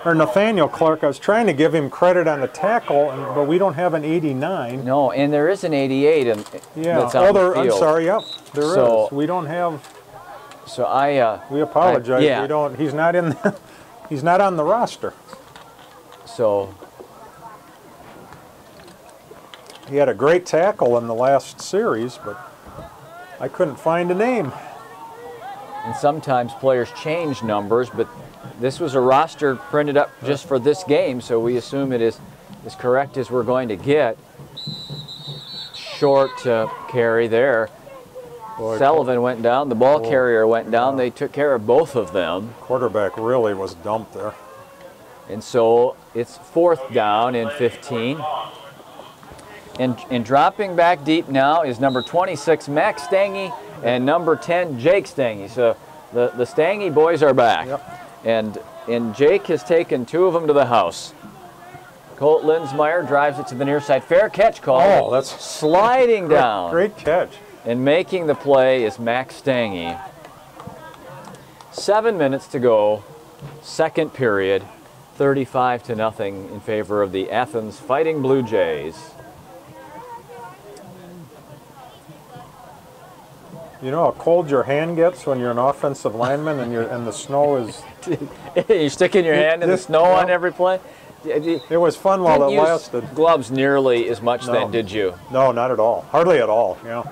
Nathaniel Clark. I was trying to give him credit on the tackle, but we don't have an 89. No, and there is an 88 that's on the field. I'm sorry. Yep, there is. We don't have. So we apologize. Yeah. We don't. He's not in. He's not on the roster. So he had a great tackle in the last series, but I couldn't find a name. And sometimes players change numbers, but this was a roster printed up just for this game, so we assume it is as correct as we're going to get. Short carry there. Boy, Sullivan went down, the ball carrier went down. They took care of both of them. Quarterback really was dumped there. And so it's 4th down and 15. And dropping back deep now is number 26, Max Stange, and number 10, Jake Stange. So the Stange boys are back. Yep. And Jake has taken 2 of them to the house. Colt Linsmeyer drives it to the near side. Fair catch call. Oh, that's sliding down. Great catch. And making the play is Max Stange. 7 minutes to go, second period, 35-0 in favor of the Athens Fighting Blue Jays. You know how cold your hand gets when you're an offensive lineman and the snow is. You're sticking your hand in the snow on every play? It was fun while it lasted. Gloves nearly as much then, did you? No, not at all. Hardly at all. Yeah.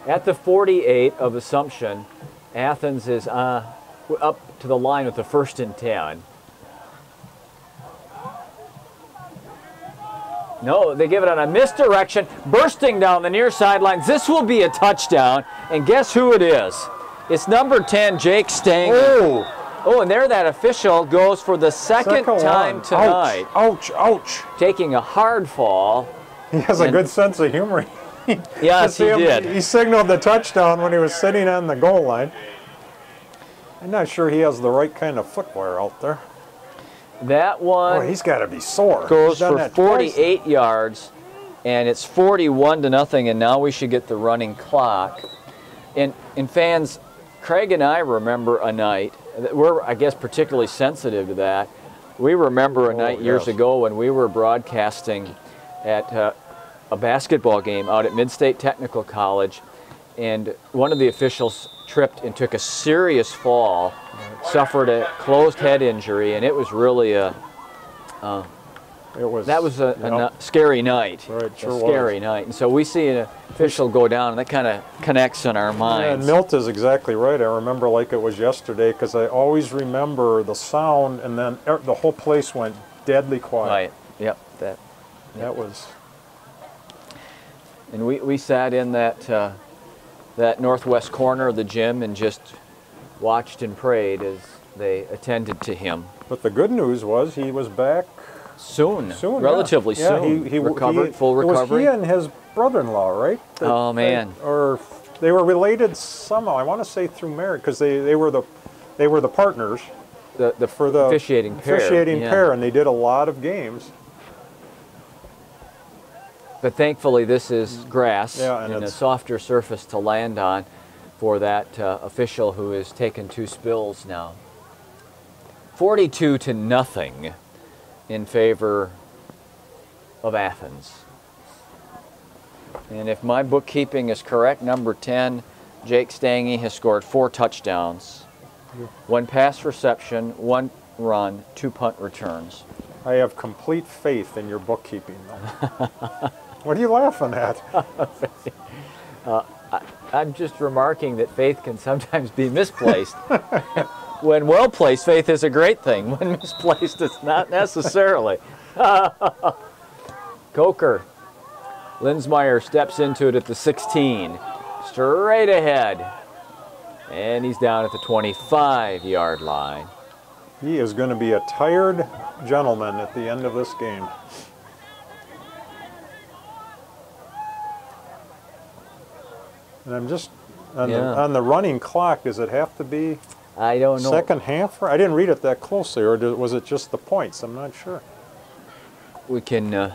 At the 48 of Assumption, Athens is up to the line with the 1st and 10. No, they give it on a misdirection, bursting down the near sidelines. This will be a touchdown, and guess who it is? It's number 10, Jake Stange. Oh, and there that official goes for the second time tonight. Ouch, ouch. Taking a hard fall. He has a good sense of humor. Yes, he did. He signaled the touchdown when he was sitting on the goal line. I'm not sure he has the right kind of footwear out there. That one Boy, he's got to be sore. Goes for 48 yards, and it's 41-0, and now we should get the running clock. And fans, Craig and I remember a night, we're, I guess, particularly sensitive to that. We remember a night years ago when we were broadcasting at a basketball game out at Mid-State Technical College, and one of the officials tripped and took a serious fall, suffered a closed head injury, and it was really a scary night. Right, sure a scary night. And so we see an official go down, and that kind of connects in our minds. Yeah, and Milt is exactly right. I remember like it was yesterday, because I always remember the sound, and then the whole place went deadly quiet. Right. Yep. That was. And we sat in that northwest corner of the gym and just watched and prayed as they attended to him. But the good news was he was back soon, relatively soon. He recovered, full recovery. It was he and his brother-in-law, right? Oh man! Or they were related somehow. I want to say through marriage, because they were the partners. For the officiating pair, and they did a lot of games. But thankfully, this is grass and a softer surface to land on for that official who has taken 2 spills now. 42-0 in favor of Athens. And if my bookkeeping is correct, number 10, Jake Stange, has scored 4 touchdowns, 1 pass reception, 1 run, 2 punt returns. I have complete faith in your bookkeeping, though. What are you laughing at? I'm just remarking that faith can sometimes be misplaced. When well-placed, faith is a great thing. When misplaced, it's not necessarily. Coker. Linsmeyer steps into it at the 16. Straight ahead. And he's down at the 25-yard line. He is going to be a tired gentleman at the end of this game. And I'm just, on the running clock, does it have to be I don't know. second half? I didn't read it that closely, or was it just the points? I'm not sure. We can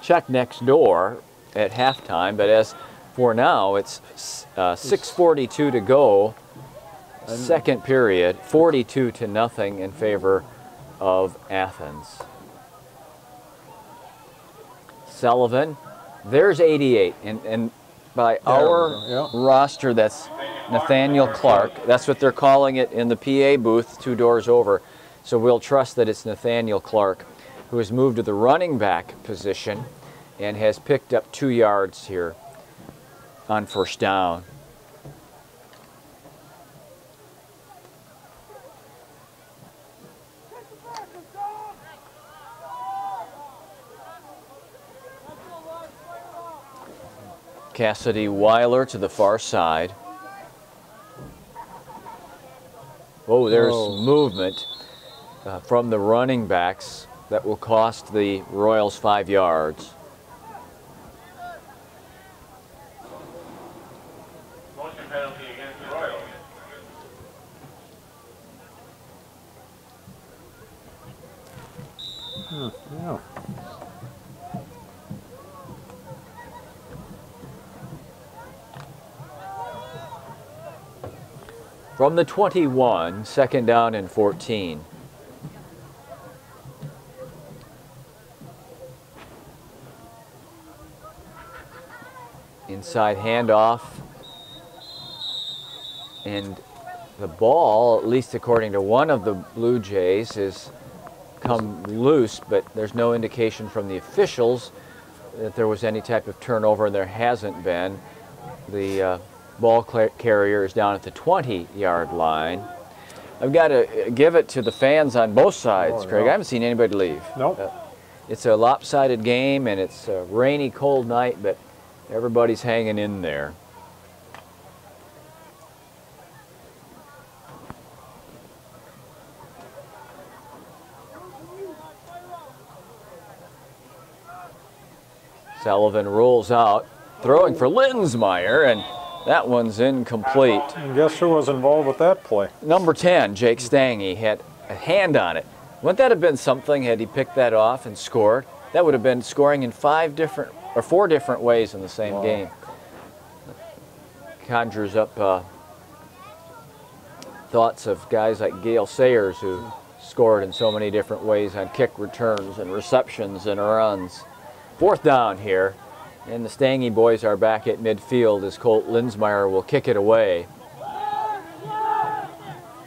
check next door at halftime, but as for now, it's 6:42 to go, second period, 42-0 in favor of Athens. Sullivan, there's 88, and by our roster, that's Nathaniel Clark. That's what they're calling it in the PA booth 2 doors over. So we'll trust that it's Nathaniel Clark, who has moved to the running back position and has picked up 2 yards here on first down. Cassidy Weiler to the far side. Oh, there's movement from the running backs that will cost the Royals 5 yards. Motion penalty against the Royals. Yeah. From the 21, second down and 14. Inside handoff. And the ball, at least according to one of the Blue Jays, has come loose, but there's no indication from the officials that there was any type of turnover, and there hasn't been. The ball carrier is down at the 20-yard line. I've got to give it to the fans on both sides, Craig. I haven't seen anybody leave. Nope. It's a lopsided game, and it's a rainy, cold night, but everybody's hanging in there. Sullivan rolls out, throwing for Linsmeyer, and that one's incomplete. And guess who was involved with that play? Number 10, Jake Stange, had a hand on it. Wouldn't that have been something had he picked that off and scored? That would have been scoring in 4 different ways in the same game. Conjures up thoughts of guys like Gale Sayers, who scored in so many different ways on kick returns and receptions and runs. Fourth down here, And the Stangy boys are back at midfield as Colt Linsmeyer will kick it away.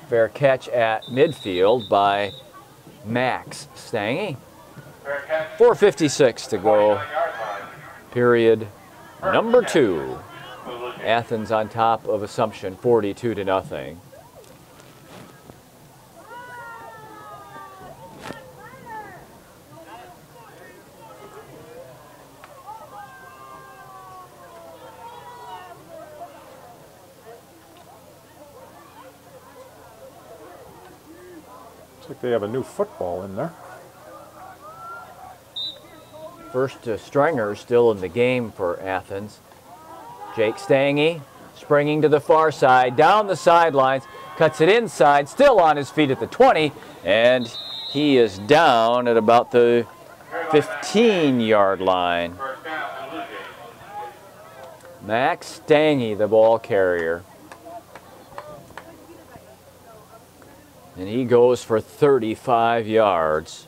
Fair catch at midfield by Max Stangy. 4:56 to go. Period number 2. Athens on top of Assumption, 42-0. Looks like they have a new football in there. First stringer still in the game for Athens. Jake Stangy springing to the far side, down the sidelines, cuts it inside, still on his feet at the 20, and he is down at about the 15-yard line. Max Stangy, the ball carrier. And he goes for 35 yards.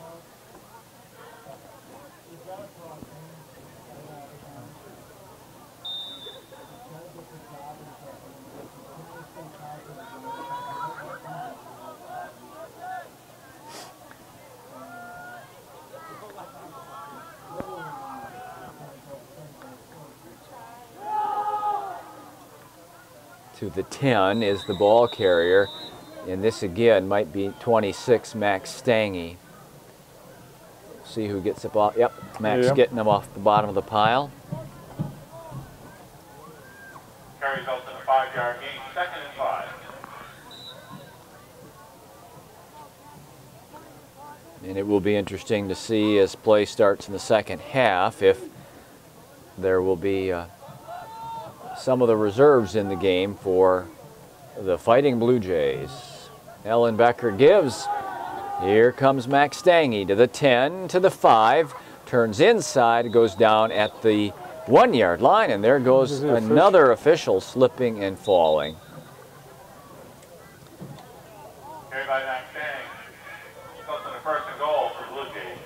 To the 10 is the ball carrier, and this again might be 26, Max Stangy. See who gets it off. Yep, Max getting them off the bottom of the pile. Carry results in a 5-yard gain, 2nd and 5. And it will be interesting to see as play starts in the second half if there will be some of the reserves in the game for the Fighting Blue Jays. Ellen Becker gives. Here comes Max Stangy to the 10, to the 5, turns inside, goes down at the 1-yard line, and there goes another official slipping and falling. Carried by Max Stangy. Results in a 1st and goal for Blue Jays.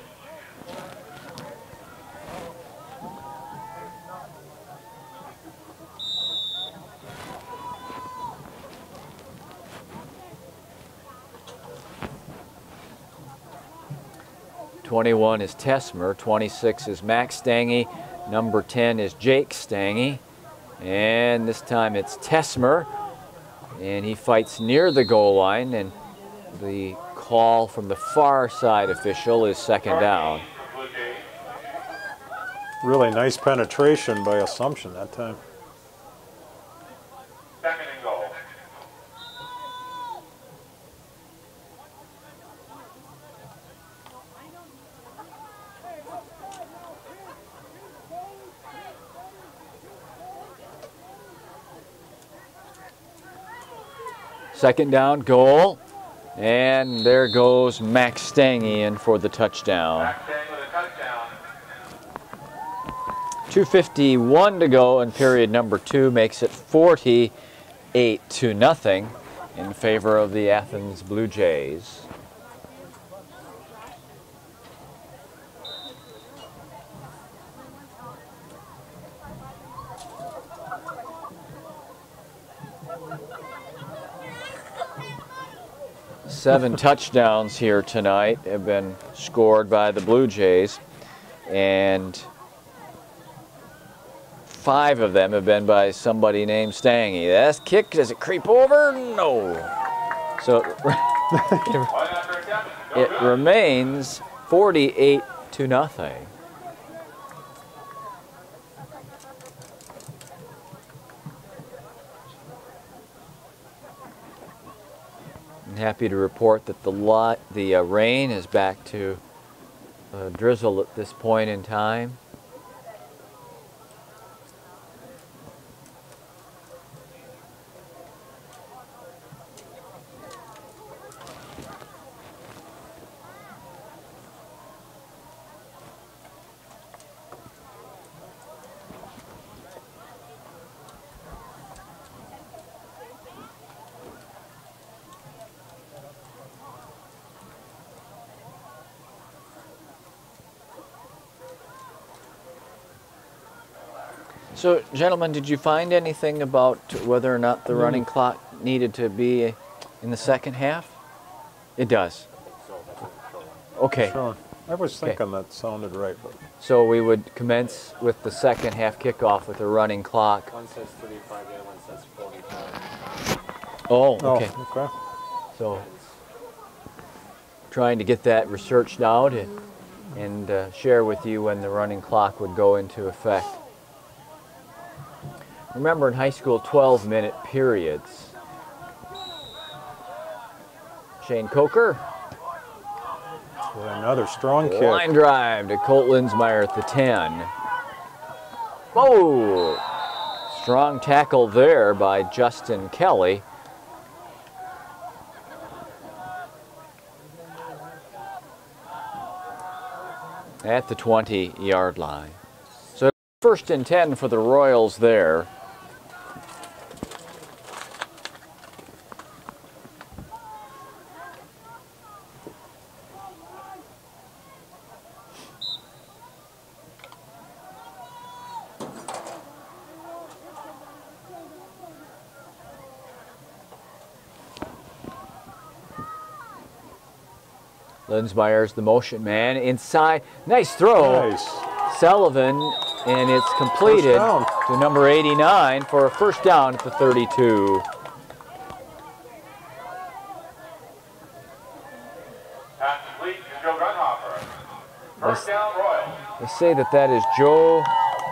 '21 is Tesmer, 26 is Max Stangy, number 10 is Jake Stangy, and this time it's Tesmer, and he fights near the goal line, and the call from the far side official is 2nd down. Really nice penetration by Assumption that time. 2nd and goal. Second down, goal, and there goes Max Stangy in for the touchdown. Max Stangy with a touchdown. 2:51 to go, and period number 2 makes it 48-0 in favor of the Athens Blue Jays. Seven touchdowns here tonight have been scored by the Blue Jays, and 5 of them have been by somebody named Stangy. That's kick. Does it creep over? No. So it remains 48-0. I'm happy to report that the rain is back to drizzle at this point in time. So, gentlemen, did you find anything about whether or not the running clock needed to be in the second half? It does. Okay. Sure. I was thinking that sounded right, but So we would commence with the second half kickoff with a running clock. One says 35, the other one says 45. Oh, okay. oh, okay. So trying to get that researched out and share with you when the running clock would go into effect. Remember in high school, 12-minute periods. Shane Coker. Another strong kick. Line drive to Colt Linsmeyer at the 10. Oh! Strong tackle there by Justin Kelly. At the 20-yard line. So first and 10 for the Royals there. Linsmeyer's the motion man inside. Nice throw. Nice. Sullivan, and it's completed to number 89 for a first down at the 32. Pass complete to Joe Grunhofer. First down, Royals. They say that is Joe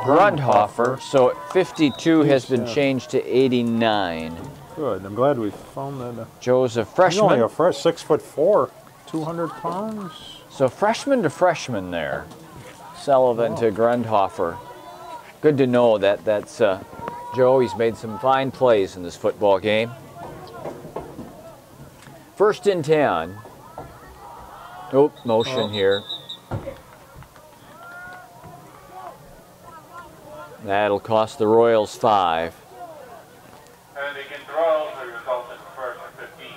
Grundhofer, so 52 has been changed to 89. Good. I'm glad we found that. Joe's a He's freshman. only a 6'4", 200 pounds. So freshman to freshman there. Sullivan to Grundhofer. Good to know that that's Joe. He's made some fine plays in this football game. First and 10. Oh, motion here. That'll cost the Royals 5. And they can throw, so it results in first and 15.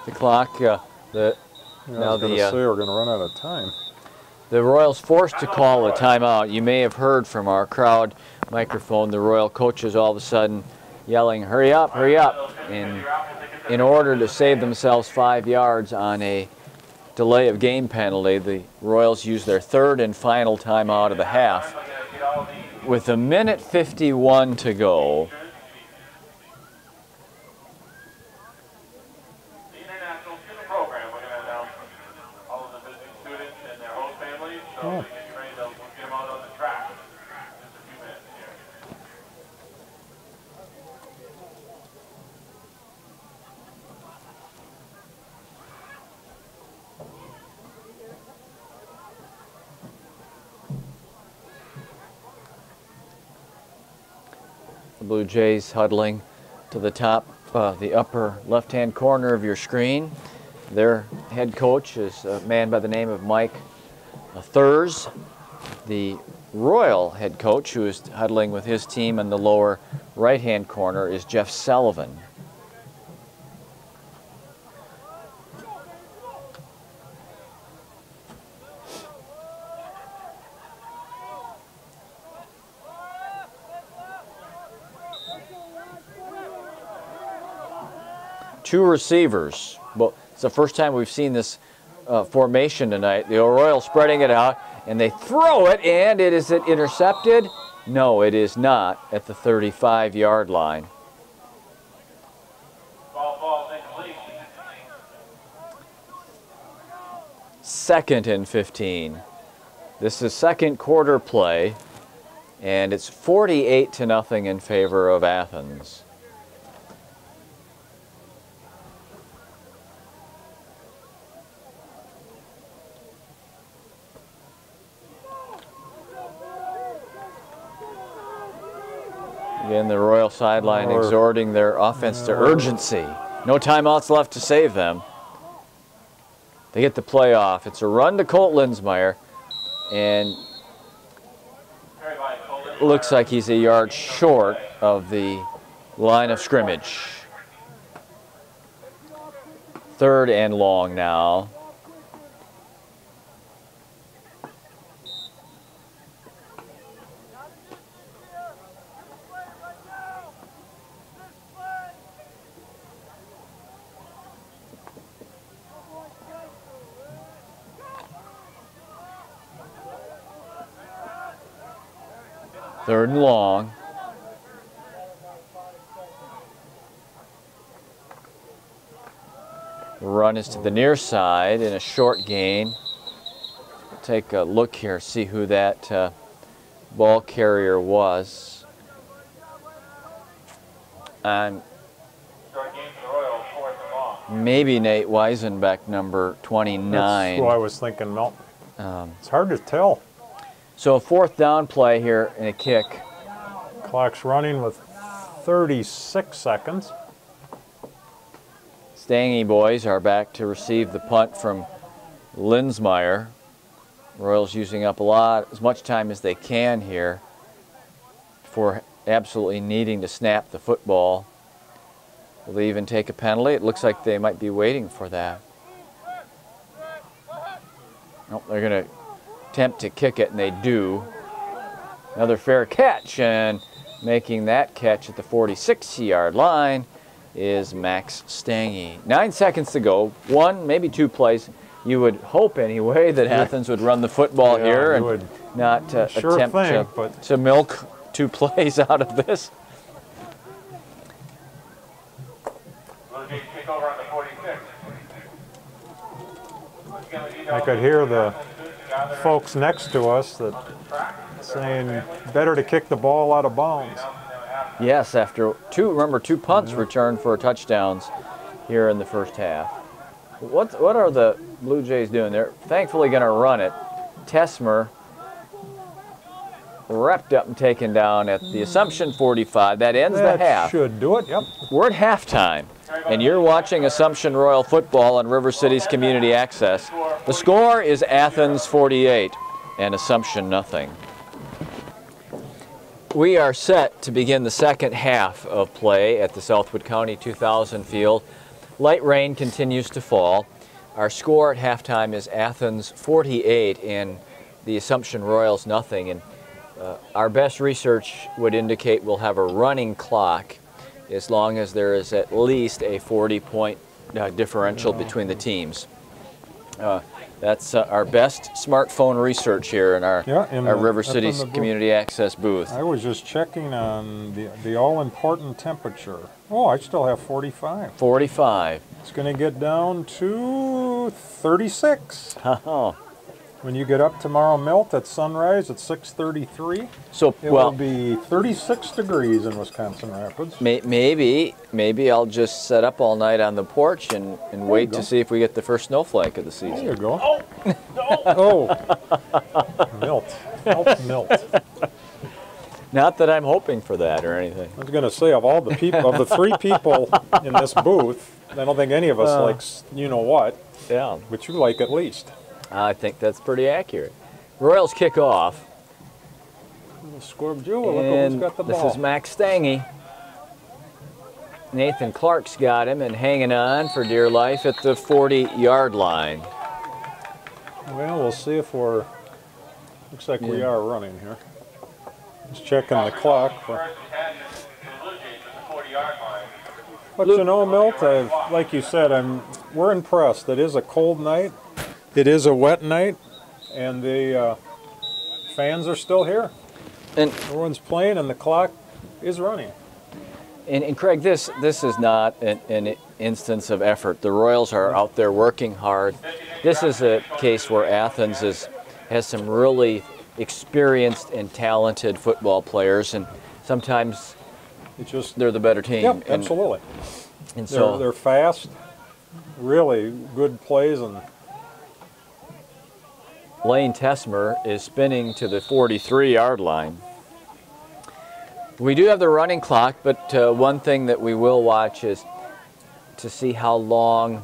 The clock, I was going to say we're going to run out of time. the Royals forced to call a timeout. You may have heard from our crowd microphone the Royal coaches all of a sudden yelling, hurry up, in order to save themselves 5 yards on a delay of game penalty. The Royals used their third and final timeout of the half with 1:51 to go. The international student program, we're going to announce all of the visiting students and their host families, so they get you ready to get them out on the track in just a few minutes here. The Blue Jays huddling to the top, the upper left-hand corner of your screen. Their head coach is a man by the name of Mike Thurs. The Royal head coach, who is huddling with his team in the lower right-hand corner, is Jeff Sullivan. Two receivers. Well, it's the first time we've seen this formation tonight. The Royals spreading it out, and they throw it, and is it intercepted? No, it is not at the 35-yard line. Ball falls incomplete. Second and 15. This is second quarter play, and it's 48-0 in favor of Athens. Again, the Royal sideline exhorting their offense to urgency. No timeouts left to save them. They get the play off. It's a run to Colt Linsmeyer, and it looks like he's a yard short of the line of scrimmage. 3rd and long now. Third and long. The run is to the near side in a short gain. Take a look here, see who that ball carrier was. And maybe Nate Weisenbeck, number 29. That's who I was thinking, Mel. It's hard to tell. So a 4th down play here and a kick. Clock's running with 36 seconds. Stangy boys are back to receive the punt from Linsmeyer. Royals using up as much time as they can here for absolutely needing to snap the football. Will they even take a penalty? It looks like they might be waiting for that. Nope, they're going to attempt to kick it, and they do. Another fair catch, and making that catch at the 46-yard line is Max Stangy. 9 seconds to go. 1, maybe 2 plays. You would hope anyway that Athens would run the football here and not attempt to milk 2 plays out of this. I could hear the folks next to us that saying better to kick the ball out of bounds. Yes, after two punts returned for touchdowns here in the first half. What are the Blue Jays doing? They're thankfully going to run it. Tesmer repped up and taken down at the Assumption 45. That ends the half. That should do it, yep. We're at halftime, and you're watching Assumption Royal Football on River City's Community Access. The score is Athens 48 and Assumption nothing. We are set to begin the second half of play at the Southwood County 2000 field. Light rain continues to fall. Our score at halftime is Athens 48 and the Assumption Royals nothing. And our best research would indicate we'll have a running clock as long as there is at least a 40-point differential between the teams. That's our best smartphone research here in our River City's Community Access booth. I was just checking on the all-important temperature. Oh, I still have 45. 45. It's going to get down to 36. Oh. When you get up tomorrow, Milt, at sunrise at 6:33, so it will be 36 degrees in Wisconsin Rapids. Maybe I'll just set up all night on the porch and wait to see if we get the first snowflake of the season. There you go. Oh, Milt. Not that I'm hoping for that or anything. I was going to say, of all the people, of the 3 people in this booth, I don't think any of us likes you know what. Yeah. But you like at least. I think that's pretty accurate. Royals kick off. Scorb Jewel, look who's got the ball. This is Max Stangy. Nathan Clark's got him and hanging on for dear life at the 40-yard line. Well, we'll see if we're... Looks like we are running here. Just checking the clock. But you know, Milt, like you said, we're impressed. It is a cold night. It is a wet night, and the fans are still here. And everyone's playing, and the clock is running. And Craig, this is not an instance of effort. The Royals are out there working hard. This is a case where Athens has some really experienced and talented football players, and sometimes they're the better team. Yep, absolutely. And so they're fast, really good plays, and Lane Tesmer is spinning to the 43-yard line. We do have the running clock, but one thing that we will watch is to see how long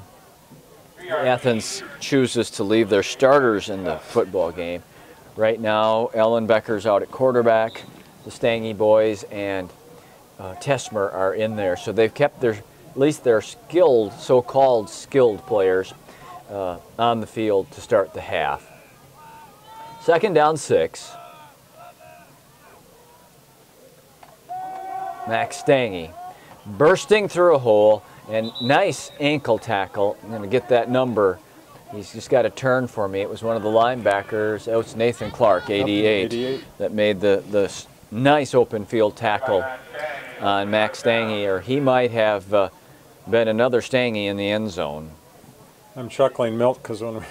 Athens chooses to leave their starters in the football game. Right now, Ellen Becker's out at quarterback. The Stange boys and Tesmer are in there. So they've kept at least their skilled, so-called skilled players on the field to start the half. 2nd down 6. Max Stange bursting through a hole, and nice ankle tackle. I'm going to get that number. He's just got a turn for me. It was one of the linebackers. Oh, it's Nathan Clark, 88, that made the nice open field tackle on Max Stange, or he might have been another Stange in the end zone. I'm chuckling, Milt, because when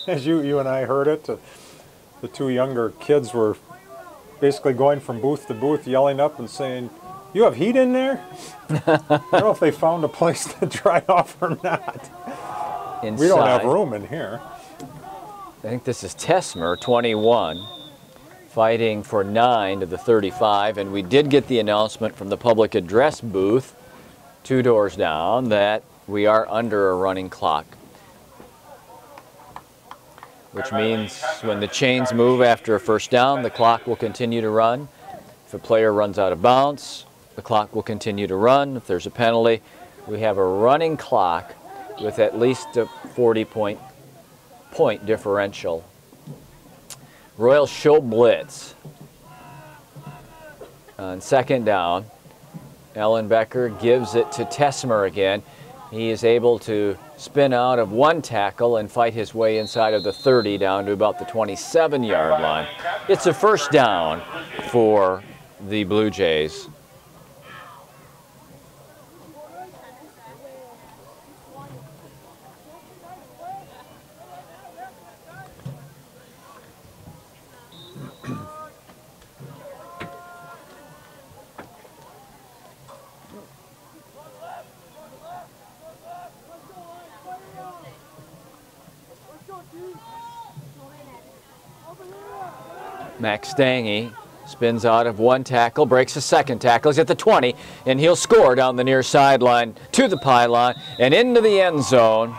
as you and I heard it, the two younger kids were basically going from booth to booth, yelling up and saying, "You have heat in there?" I don't know if they found a place to dry off or not. Inside. We don't have room in here. I think this is Tesmer, 21, fighting for 9 to the 35, and we did get the announcement from the public address booth 2 doors down that we are under a running clock, which means when the chains move after a first down, the clock will continue to run. If a player runs out of bounds, the clock will continue to run. If there's a penalty, we have a running clock with at least a 40-point differential. Royals show blitz. On 2nd down, Ellen Becker gives it to Tesmer again. He is able to spin out of one tackle and fight his way inside of the 30 down to about the 27-yard line. It's a first down for the Blue Jays. Max Stange spins out of one tackle, breaks a second tackle. He's at the 20, and he'll score down the near sideline to the pylon and into the end zone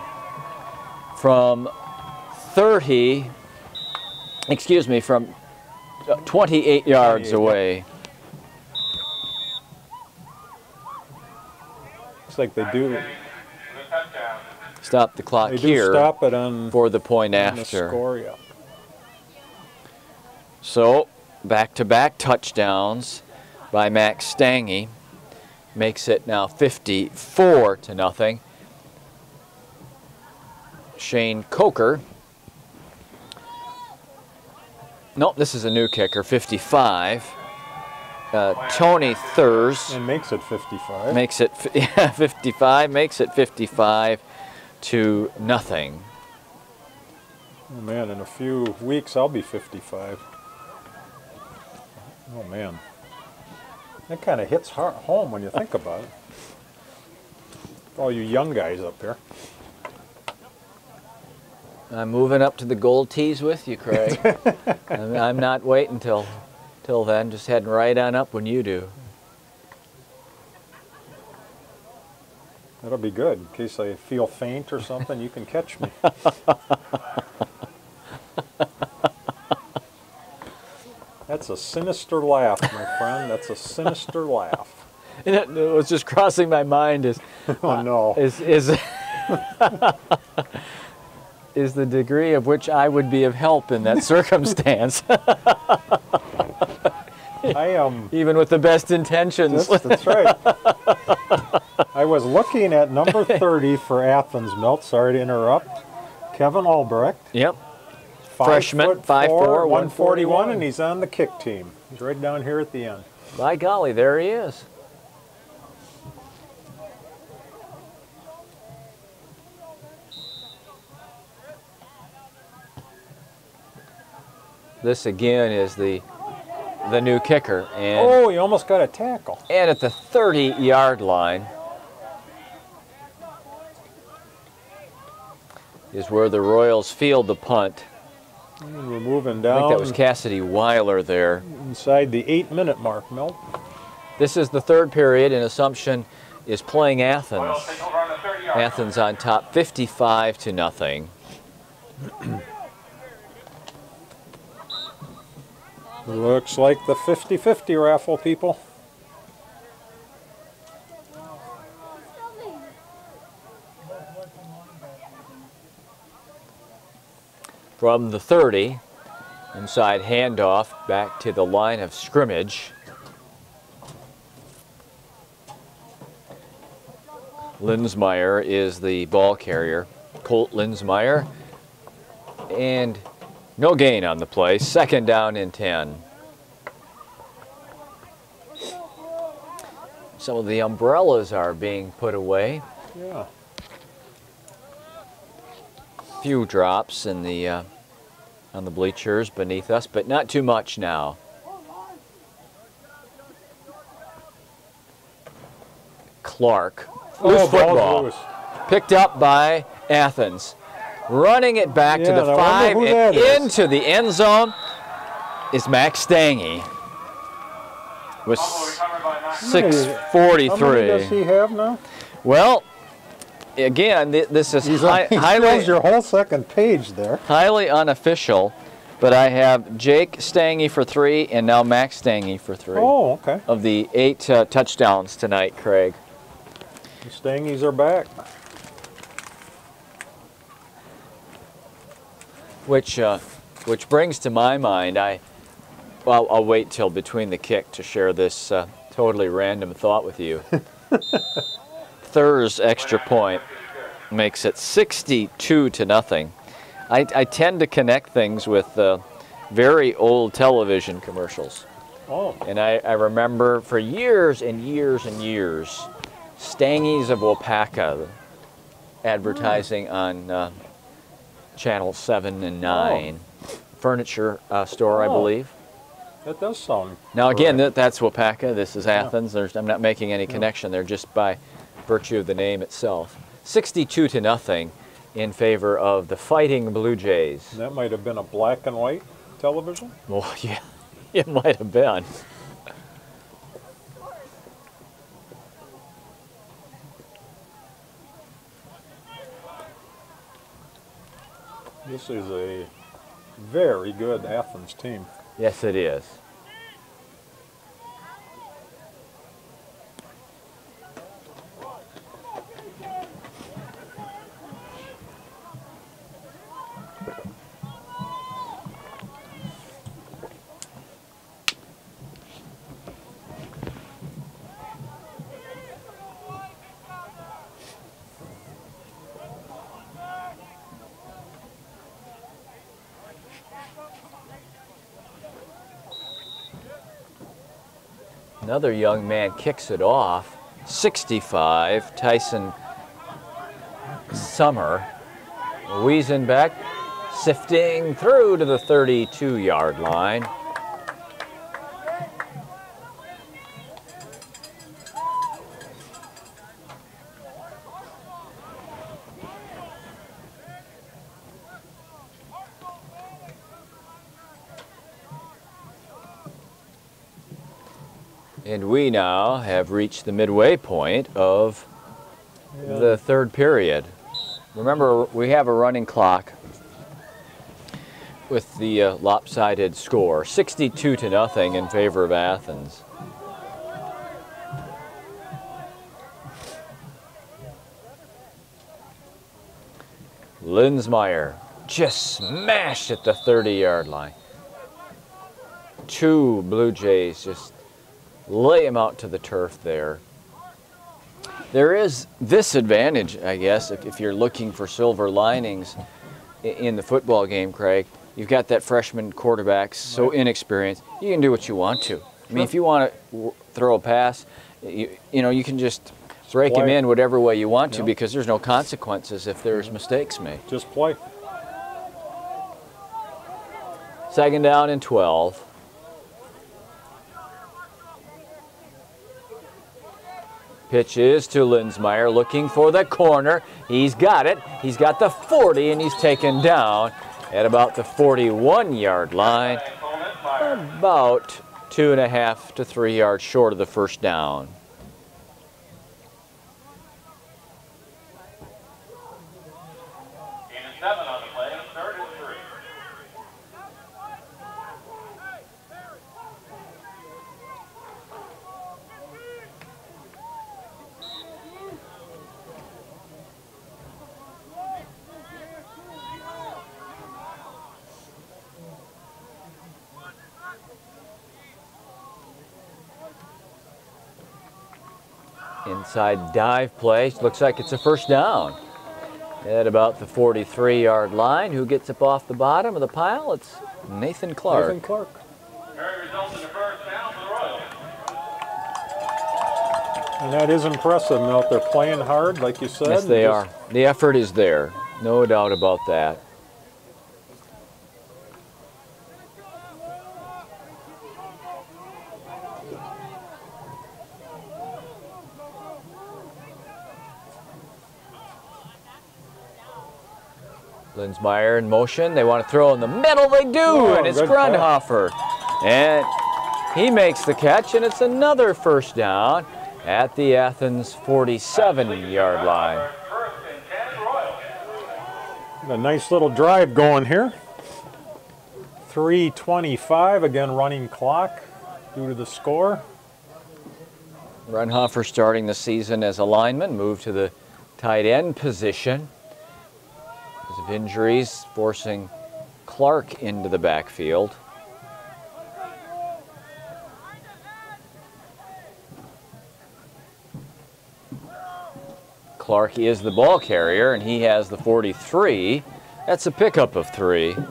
from 28 yards away. Looks like they do stop the clock here stop it on, for the point on after. The score, yeah. So, back-to-back touchdowns by Max Stange makes it now 54-0. Shane Coker. Nope, this is a new kicker, 55. Tony Thurs. And makes it 55. Makes it 55, makes it 55-0. Oh man, in a few weeks I'll be 55. Oh man, that kind of hits home when you think about it. All you young guys up here. I'm moving up to the gold tees with you, Craig. I'm not waiting till then, just heading right on up when you do. That'll be good. In case I feel faint or something, you can catch me. That's a sinister laugh, my friend. That's a sinister laugh. It was just crossing my mind is, oh no, is the degree of which I would be of help in that circumstance. Even with the best intentions. That's right. I was looking at number 30 for Athens, Milt. Sorry to interrupt. Kevin Albrecht. Yep. Freshman, 5'4", 141, and he's on the kick team. He's right down here at the end. By golly, there he is. This again is the new kicker. And oh, he almost got a tackle. And at the 30-yard line is where the Royals field the punt. And we're moving down. I think that was Cassidy Weiler there. Inside the 8-minute mark, Milt. This is the third period, and Assumption is playing Athens. Royal take over on the 30-yard line. Athens on top 55-0. Looks like the 50-50 raffle, people. From the 30, inside handoff back to the line of scrimmage. Linsmeyer is the ball carrier. Colt Linsmeyer. And no gain on the play. Second down and 10. Some of the umbrellas are being put away. Yeah. Few drops in the on the bleachers beneath us, but not too much now. Clark, loose football, loose. picked up by Athens. Running it back to the 5 and into the end zone is Max Stange with Recovered by 6:43. How many does he have now? Well, again, this is He highly shows your whole second page there. highly unofficial, but I have Jake Stange for 3 and now Max Stange for 3 Oh, okay. of the 8 touchdowns tonight, Craig. The Stangies are back. Which brings to my mind, well, I'll wait till between the kick to share this totally random thought with you. Thur's extra point makes it 62-0. I tend to connect things with very old television commercials. Oh. And I remember for years and years and years, Stangies of Wapaka advertising on Channel 7 and 9. Furniture store, I believe. That does sound. Now again, correct. that's Wapaka. This is Athens. I'm not making any connection there just by virtue of the name itself. 62-0 in favor of the Fighting Blue Jays. That might have been a black and white television. Well, yeah, it might have been. This is a very good Athens team. Yes, it is. Another young man kicks it off. 65, Tyson Summer. Wiesenbeck sifting through to the 32-yard line. And we now have reached the midway point of the third period. Remember, we have a running clock with the lopsided score, 62-0 in favor of Athens. Linsmeyer just smashed at the 30-yard line. Two Blue Jays just lay him out to the turf there. There is this advantage, I guess, if you're looking for silver linings in the football game, Craig. You've got that freshman quarterback, so inexperienced. You can do what you want to. I mean, if you want to throw a pass, you know, you can just break him in whatever way you want to because there's no consequences if there's mistakes made. Just play. Second down and 12. Pitch is to Linsmeyer, looking for the corner. He's got it. He's got the 40, and he's taken down at about the 41-yard line. About 2.5 to 3 yards short of the first down. Gain of 7 on the play, 3rd and 3. Inside dive play, looks like it's a first down. At about the 43-yard line, who gets up off the bottom of the pile? It's Nathan Clark. Nathan Clark. Carry results in the first down for the Royals. And that is impressive, Milt. They're playing hard, like you said. Yes, they are. The effort is there. No doubt about that. Linsmeyer in motion. They want to throw in the middle. They do, Oh, and it's good Grundhofer. And he makes the catch, and it's another first down at the Athens 47-yard line. First and 10 Royals. A nice little drive going here. 3:25, again running clock due to the score. Grundhofer starting the season as a lineman, moved to the tight end position because of injuries, forcing Clark into the backfield. Clark is the ball carrier, and he has the 43. That's a pickup of 3. Carried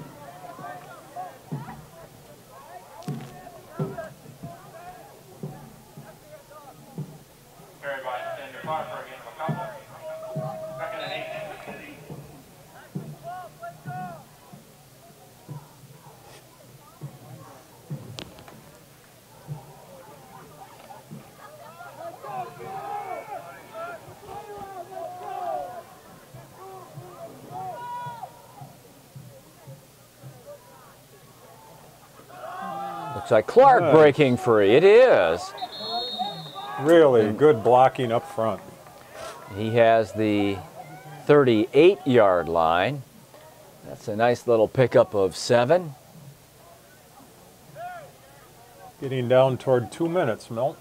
by Sender Clark for a gain of a couple. 2nd and 8. Looks like Clark Good. breaking free. It is. Really good blocking up front. He has the 38-yard line. That's a nice little pickup of 7. Getting down toward 2 minutes, Milt.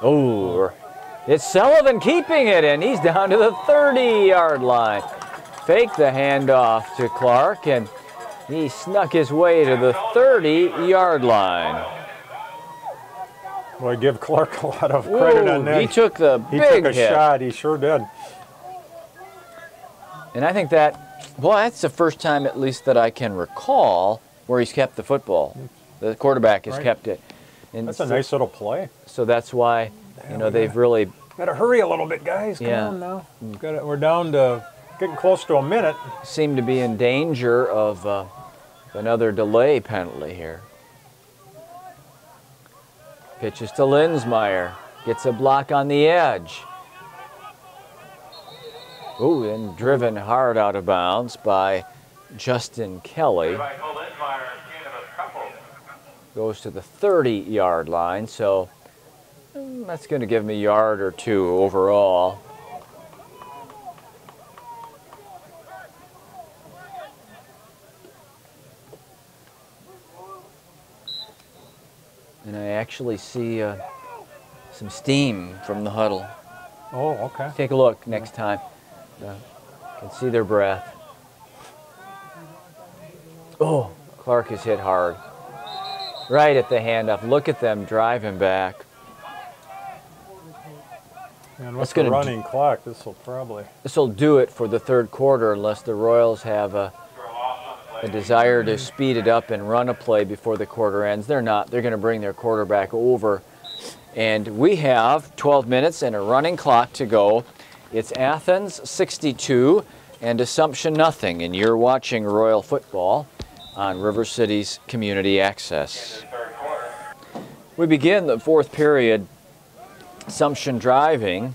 Oh, it's Sullivan keeping it, and he's down to the 30-yard line. Fake the handoff to Clark, and he snuck his way to the 30-yard line. Boy, give Clark a lot of credit on that. He took the He big took a hit. shot. He sure did. And I think that, well, that's the first time at least that I can recall where he's kept the football. The quarterback has Right. kept it. And That's a nice little play. So that's why, you know, they've really, Got to hurry a little bit, guys. Come Yeah. on now. We're down to getting close to a minute. seem to be in danger of another delay penalty here. Pitches to Linsmeyer. Gets a block on the edge. Ooh, and driven hard out of bounds by Justin Kelly. By Cole Linsmeyer, gain of a couple. Goes to the 30-yard line, so that's going to give him a yard or 2 overall. And I actually see some steam from the huddle. Oh, okay. Take a look next time. Can see their breath. Oh, Clark is hit hard. Right at the handoff. Look at them driving back. And That's with the gonna running clock, this will probably... This will do it for the third quarter unless the Royals have a desire to speed it up and run a play before the quarter ends. They're not. They're going to bring their quarterback over. And we have 12 minutes and a running clock to go. It's Athens 62 and Assumption nothing. And you're watching Royal Football on River City's Community Access. We begin the fourth period Assumption driving.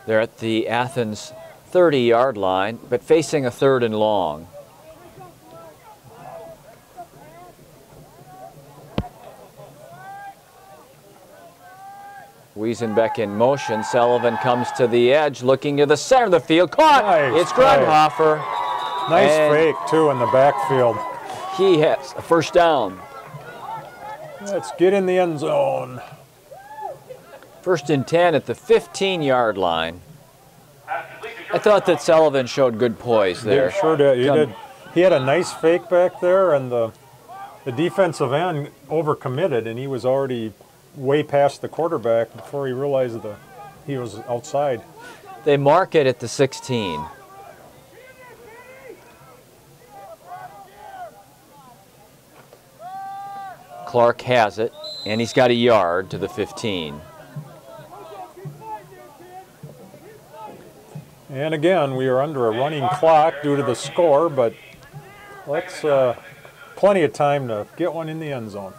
They're at the Athens 30-yard line, but facing a 3rd and long. Wiesenbeck in motion. Sullivan comes to the edge, looking to the center of the field. Caught! Nice It's Grunhofer. Nice fake, too, in the backfield. He has a 1st down. Let's get in the end zone. 1st and 10 at the 15-yard line. I thought that Sullivan showed good poise there. He sure did. He had a nice fake back there, and the defensive end overcommitted, and he was already way past the quarterback before he realized that he was outside. They mark it at the 16. Clark has it, and he's got a yard to the 15. And again, we are under a running clock due to the score, but let's plenty of time to get one in the end zone.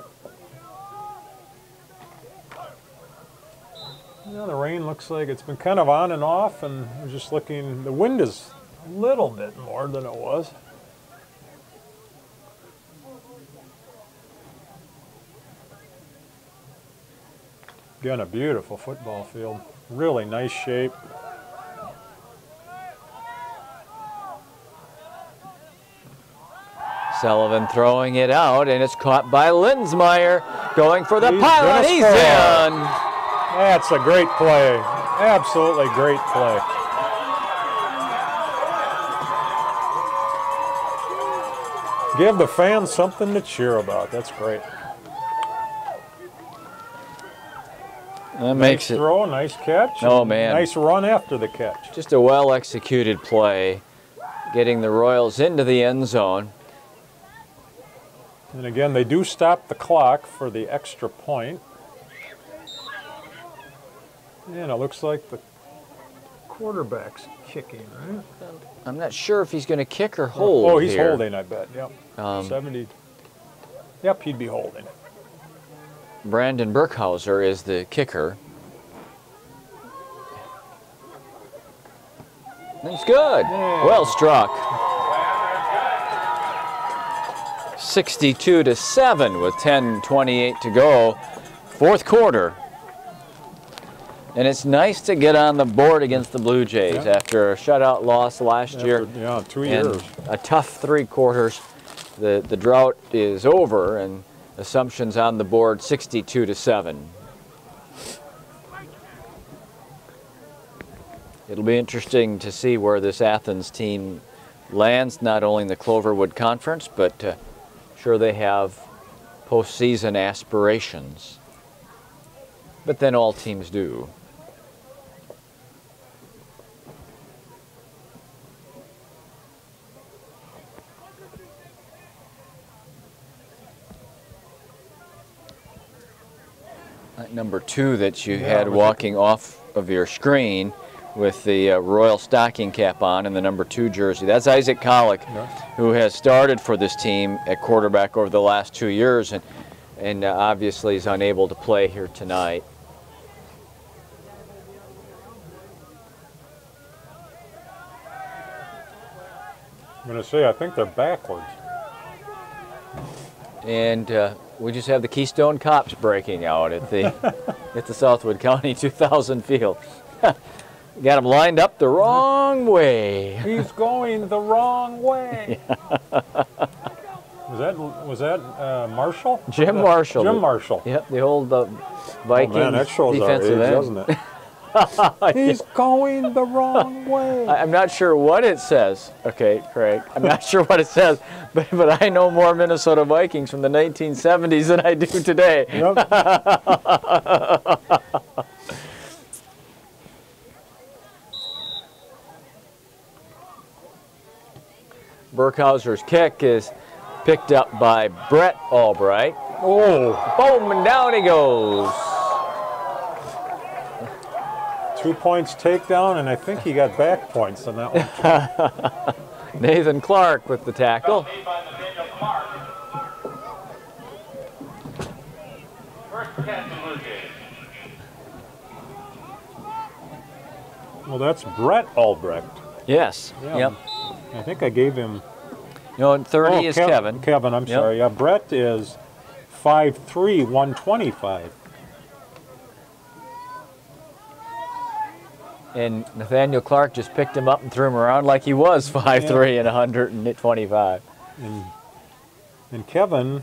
Yeah, the rain looks like it's been kind of on and off, and we're just looking, the wind is a little bit more than it was. Again, a beautiful football field. Really nice shape. Sullivan throwing it out, and it's caught by Linsmeyer, going for the pylon. He's in. That's a great play. Absolutely great play. Give the fans something to cheer about. That's great. That makes nice throw, nice catch. Oh, man. Nice run after the catch. Just a well-executed play, getting the Royals into the end zone. And again, they do stop the clock for the extra point. And it looks like the quarterback's kicking, right? I'm not sure if he's going to kick or hold. Oh, he's here. holding, I bet. Yep. 70. Yep, he'd be holding. Brandon Burkhauser is the kicker. That's good. Yeah. Well struck. 62-7 with 10:28 to go. 4th quarter. And it's nice to get on the board against the Blue Jays after a shutout loss last year. Yeah, 2 and years. A tough 3 quarters. The drought is over, and Assumption's on the board 62-7. It'll be interesting to see where this Athens team lands, not only in the Cloverwood Conference, but sure they have postseason aspirations. But then all teams do. Number 2 that you had walking off of your screen with the Royal stocking cap on and the number 2 jersey. That's Isaac Kollick, who has started for this team at quarterback over the last 2 years and obviously is unable to play here tonight. I'm going to say, I think they're backwards. And we just have the Keystone Cops breaking out at the at the Southwood County 2000 field. Got him lined up the wrong way. He's going the wrong way. Was that Marshall? Jim Marshall. Jim Marshall. Yep, the old Viking man, that shows defensive our age, end. doesn't it? He's going the wrong way. I'm not sure what it says. Okay, Craig. I'm not sure what it says, but I know more Minnesota Vikings from the 1970s than I do today. Yep. Burkhauser's kick is picked up by Brett Albright. Oh. Boom, and down he goes. 2 points takedown, and I think he got back points on that one. Nathan Clark with the tackle. First catch, Blue Jays. Well, that's Brett Albrecht. Yes. Yeah. Yep. I think I gave him. No, and 30 is Kevin. Kevin, I'm sorry. Yeah, Brett is 5'3", 125. And Nathaniel Clark just picked him up and threw him around like he was 5'3" and 125. And Kevin,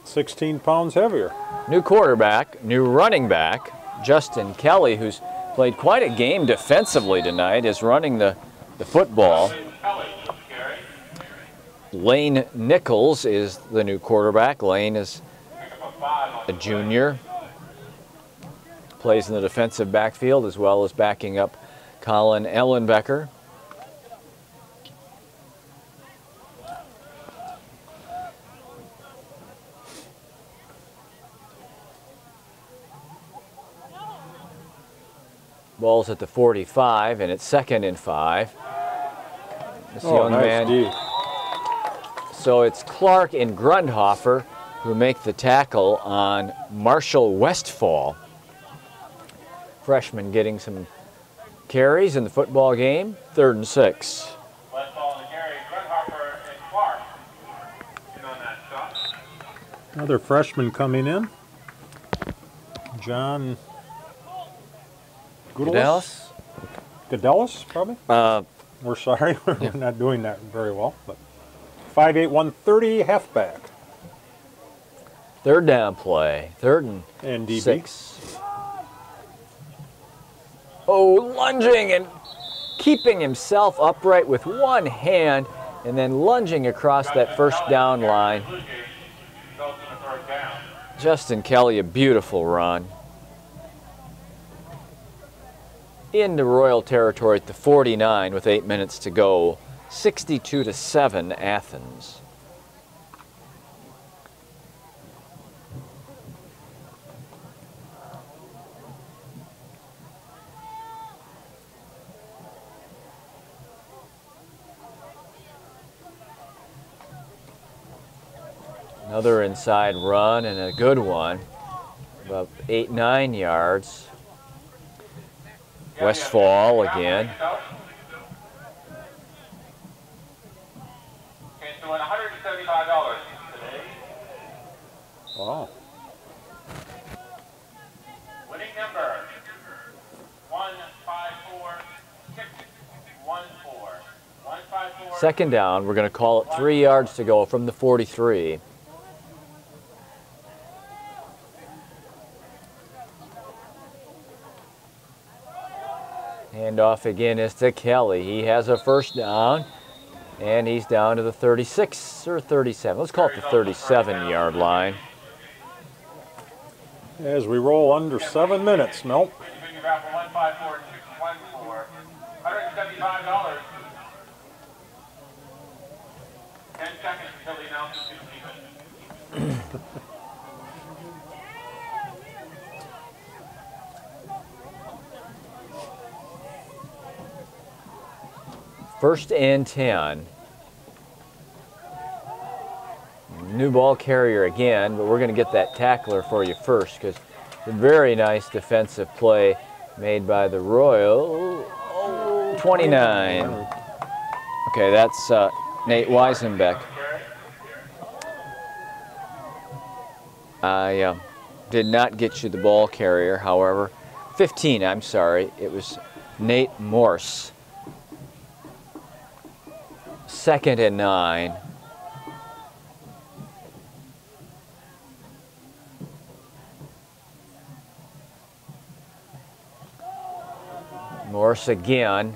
16 pounds heavier. New quarterback, new running back, Justin Kelly, who's played quite a game defensively tonight, is running the football. Lane Nichols is the new quarterback. Lane is a junior. Plays in the defensive backfield as well as backing up Colin Ellenbecker. Ball's at the 45, and it's 2nd and 5. This young man. D. So it's Clark and Grundhofer who make the tackle on Marshall Westfall. Freshman getting some carries in the football game. 3rd and 6. Westfall on the carry. Grundhofer and Clark in on that shot. Another freshman coming in. John Goodell? Goodell, probably? We're sorry, we're not doing that very well. But 5'8", 130, halfback. 3rd down play. 3rd and DB. 6. Oh, lunging and keeping himself upright with one hand and then lunging across that 1st down line. Justin Kelly, a beautiful run. Into Royal territory at the 49 with 8 minutes to go. 62-7 Athens. Another inside run and a good one. About 8-9 yards. Westfall again. $175 today. Wow. Winning number 154614. 154. 2nd down. We're going to call it 3 yards to go from the 43. Handoff again is to Kelly. He has a 1st down, and he's down to the 36 or 37. Let's call it the 37-yard line. As we roll under 7 minutes, nope. $175. 10 seconds until the announcement is even. First and 10. New ball carrier again, but we're going to get that tackler for you first because a very nice defensive play made by the Royal. 29. Okay, that's Nate Weisenbeck. I did not get you the ball carrier, however. 15, I'm sorry. It was Nate Morse. 2nd and 9. Morse again.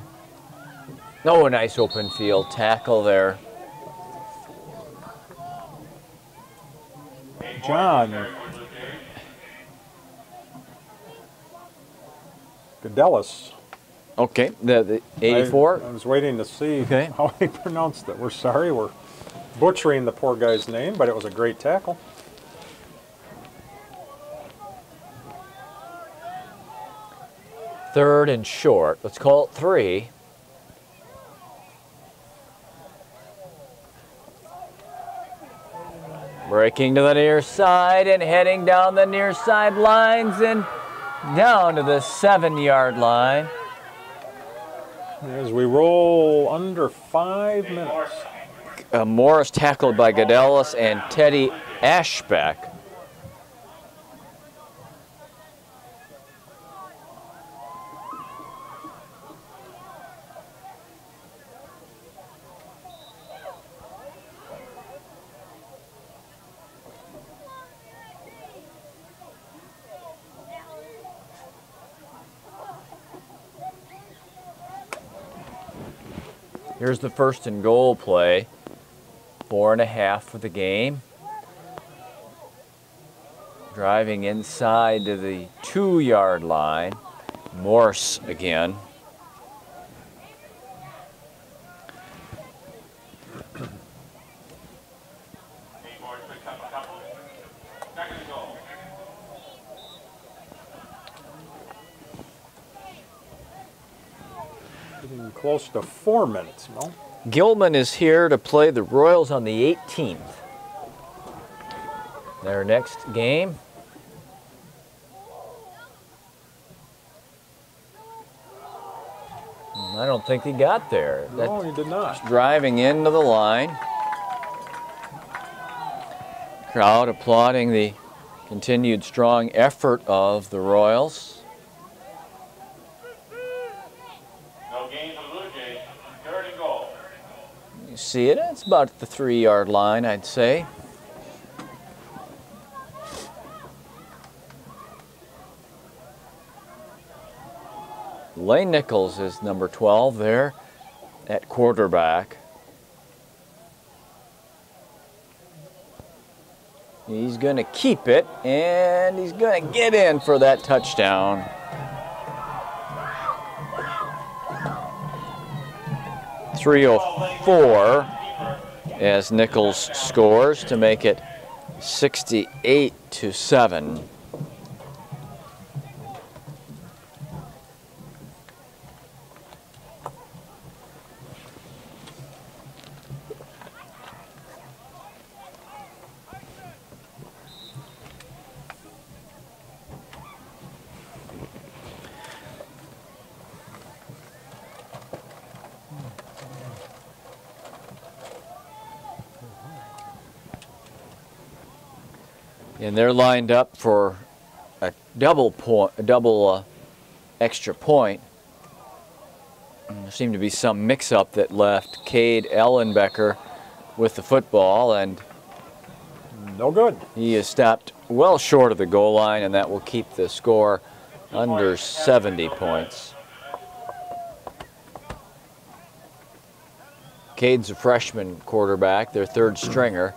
Oh, a nice open field tackle there. John Goodell. Okay, the 84. I was waiting to see Okay. how he pronounced it. We're sorry, we're butchering the poor guy's name, but it was a great tackle. Third and short. Let's call it 3. Breaking to the near side and heading down the near side lines and down to the 7-yard line. As we roll under 5 minutes. Morris tackled by Godellis and Teddy Ashbeck. Here's the 1st and goal play. 4.5 for the game. Driving inside to the 2-yard line. Morse again. Getting close to 4 minutes, no? Gilman is here to play the Royals on the 18th. Their next game. I don't think he got there. No, he did not. Just driving into the line. Crowd applauding the continued strong effort of the Royals. See it, it's about the 3-yard line, I'd say. Lane Nichols is number 12 there at quarterback. He's going to keep it, and he's going to get in for that touchdown. .304 as Nichols scores to make it 68-7. And they're lined up for a double extra point. There seemed to be some mix-up that left Cade Ellenbecker with the football, and no good. He is stopped well short of the goal line, and that will keep the score under 70 points. Cade's a freshman quarterback, their 3rd stringer.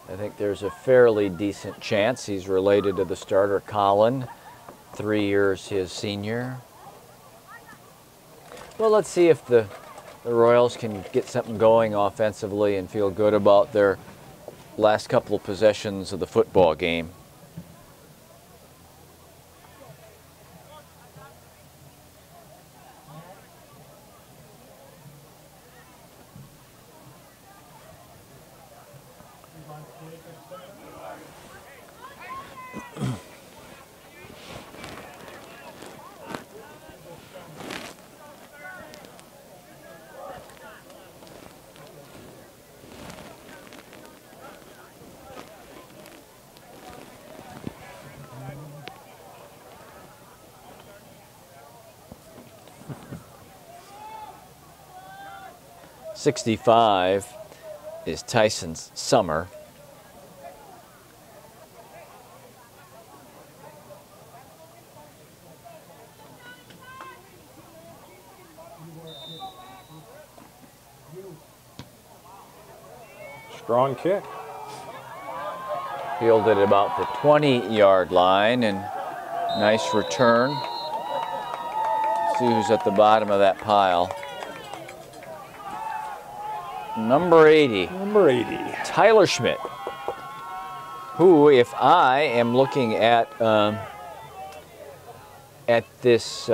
I think there's a fairly decent chance he's related to the starter Colin, 3 years his senior. Well, let's see if the Royals can get something going offensively and feel good about their last couple of possessions of the football game. .65 is Tyson's Summer. Strong kick. Fielded about the 20-yard line, and nice return. See who's at the bottom of that pile. Number 80. Number 80. Tyler Schmidt, who, if I am looking at this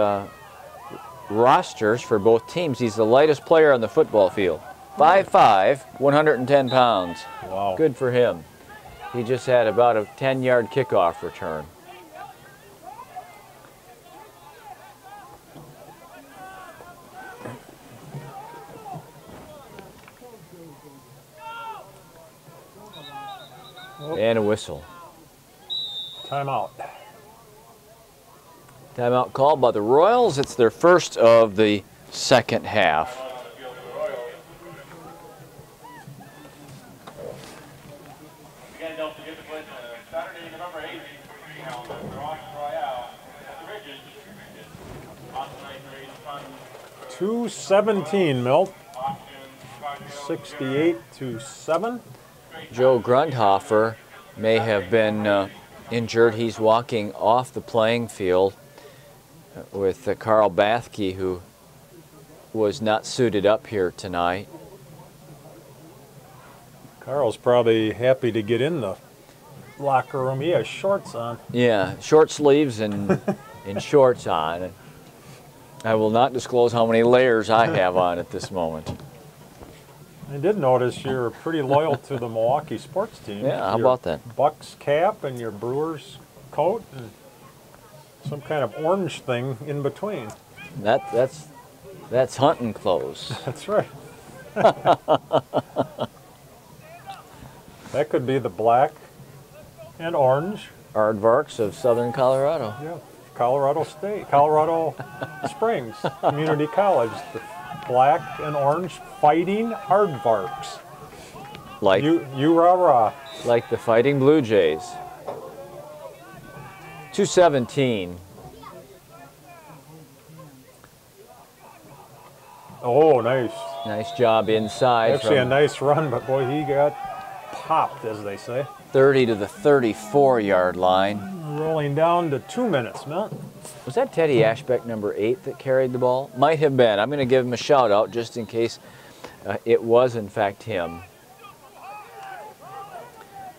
rosters for both teams, he's the lightest player on the football field. 5'5", 110 pounds. Wow. Good for him. He just had about a 10-yard kickoff return. And a whistle. Timeout. Timeout called by the Royals. It's their first of the second half. Again, don't forget to put Saturday, November 8th, the Rosh Royale at the Ridges. Awesome night, great fun. 2:17, Milt. 68-7. Joe Grundhofer may have been injured. He's walking off the playing field with Carl Bathke, who was not suited up here tonight. Carl's probably happy to get in the locker room. He has shorts on. Yeah, short sleeves and shorts on. I will not disclose how many layers I have on at this moment. I did notice you're pretty loyal to the Milwaukee sports team. Yeah, how your about that? Bucks cap and your Brewers coat and some kind of orange thing in between. That's hunting clothes. That's right. That could be the black and orange. Aardvarks of southern Colorado. Yeah, Colorado State, Colorado Springs Community College. The black and orange fighting aardvarks. Like You rah-rah. like the Fighting Bluejays. 2:17. Oh, nice. Nice job inside. Actually a From nice run, but boy, he got popped, as they say. 30 to the 34-yard line. Rolling down to 2 minutes, Milt. Was that Teddy Ashbeck, number 8, that carried the ball? Might have been. I'm going to give him a shout out just in case it was in fact him.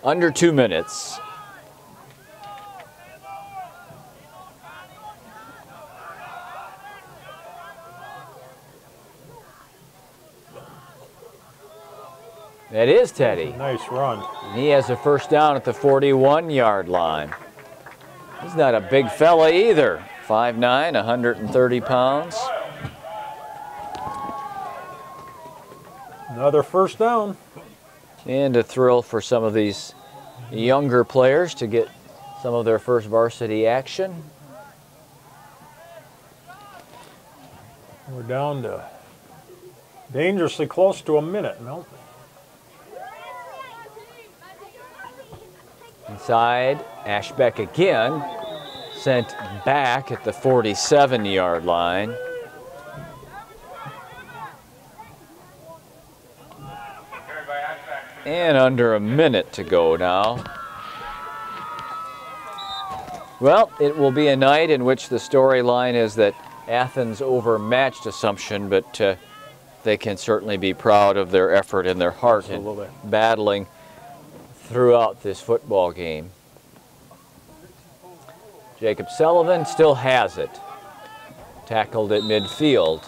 Under 2 minutes. That is Teddy. Nice run. He has a first down at the 41-yard line. He's not a big fella either. 5'9", 130 pounds. Another first down. And a thrill for some of these younger players to get some of their first varsity action. We're down to dangerously close to a minute, Milt. Inside, Ashbeck again, sent back at the 47-yard line. And under a minute to go now. Well, it will be a night in which the storyline is that Athens overmatched Assumption, but they can certainly be proud of their effort and their heart in battling throughout this football game. Jacob Sullivan still has it. Tackled at midfield.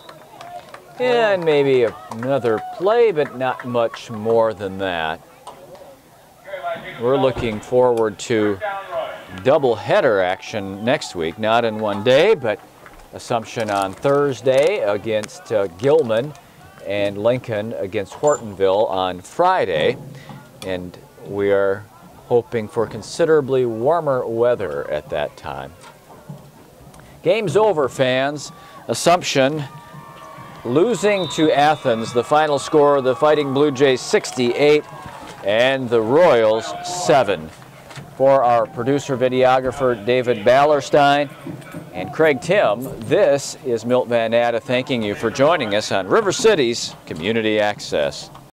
And maybe another play, but not much more than that. We're looking forward to double-header action next week, not in one day, but Assumption on Thursday against Gilman and Lincoln against Hortonville on Friday. And we are hoping for considerably warmer weather at that time. Game's over, fans. Assumption losing to Athens. The final score, the Fighting Blue Jays 68 and the Royals 7. For our producer videographer David Ballerstein and Craig Tim, this is Milt Van Natta thanking you for joining us on River City's Community Access.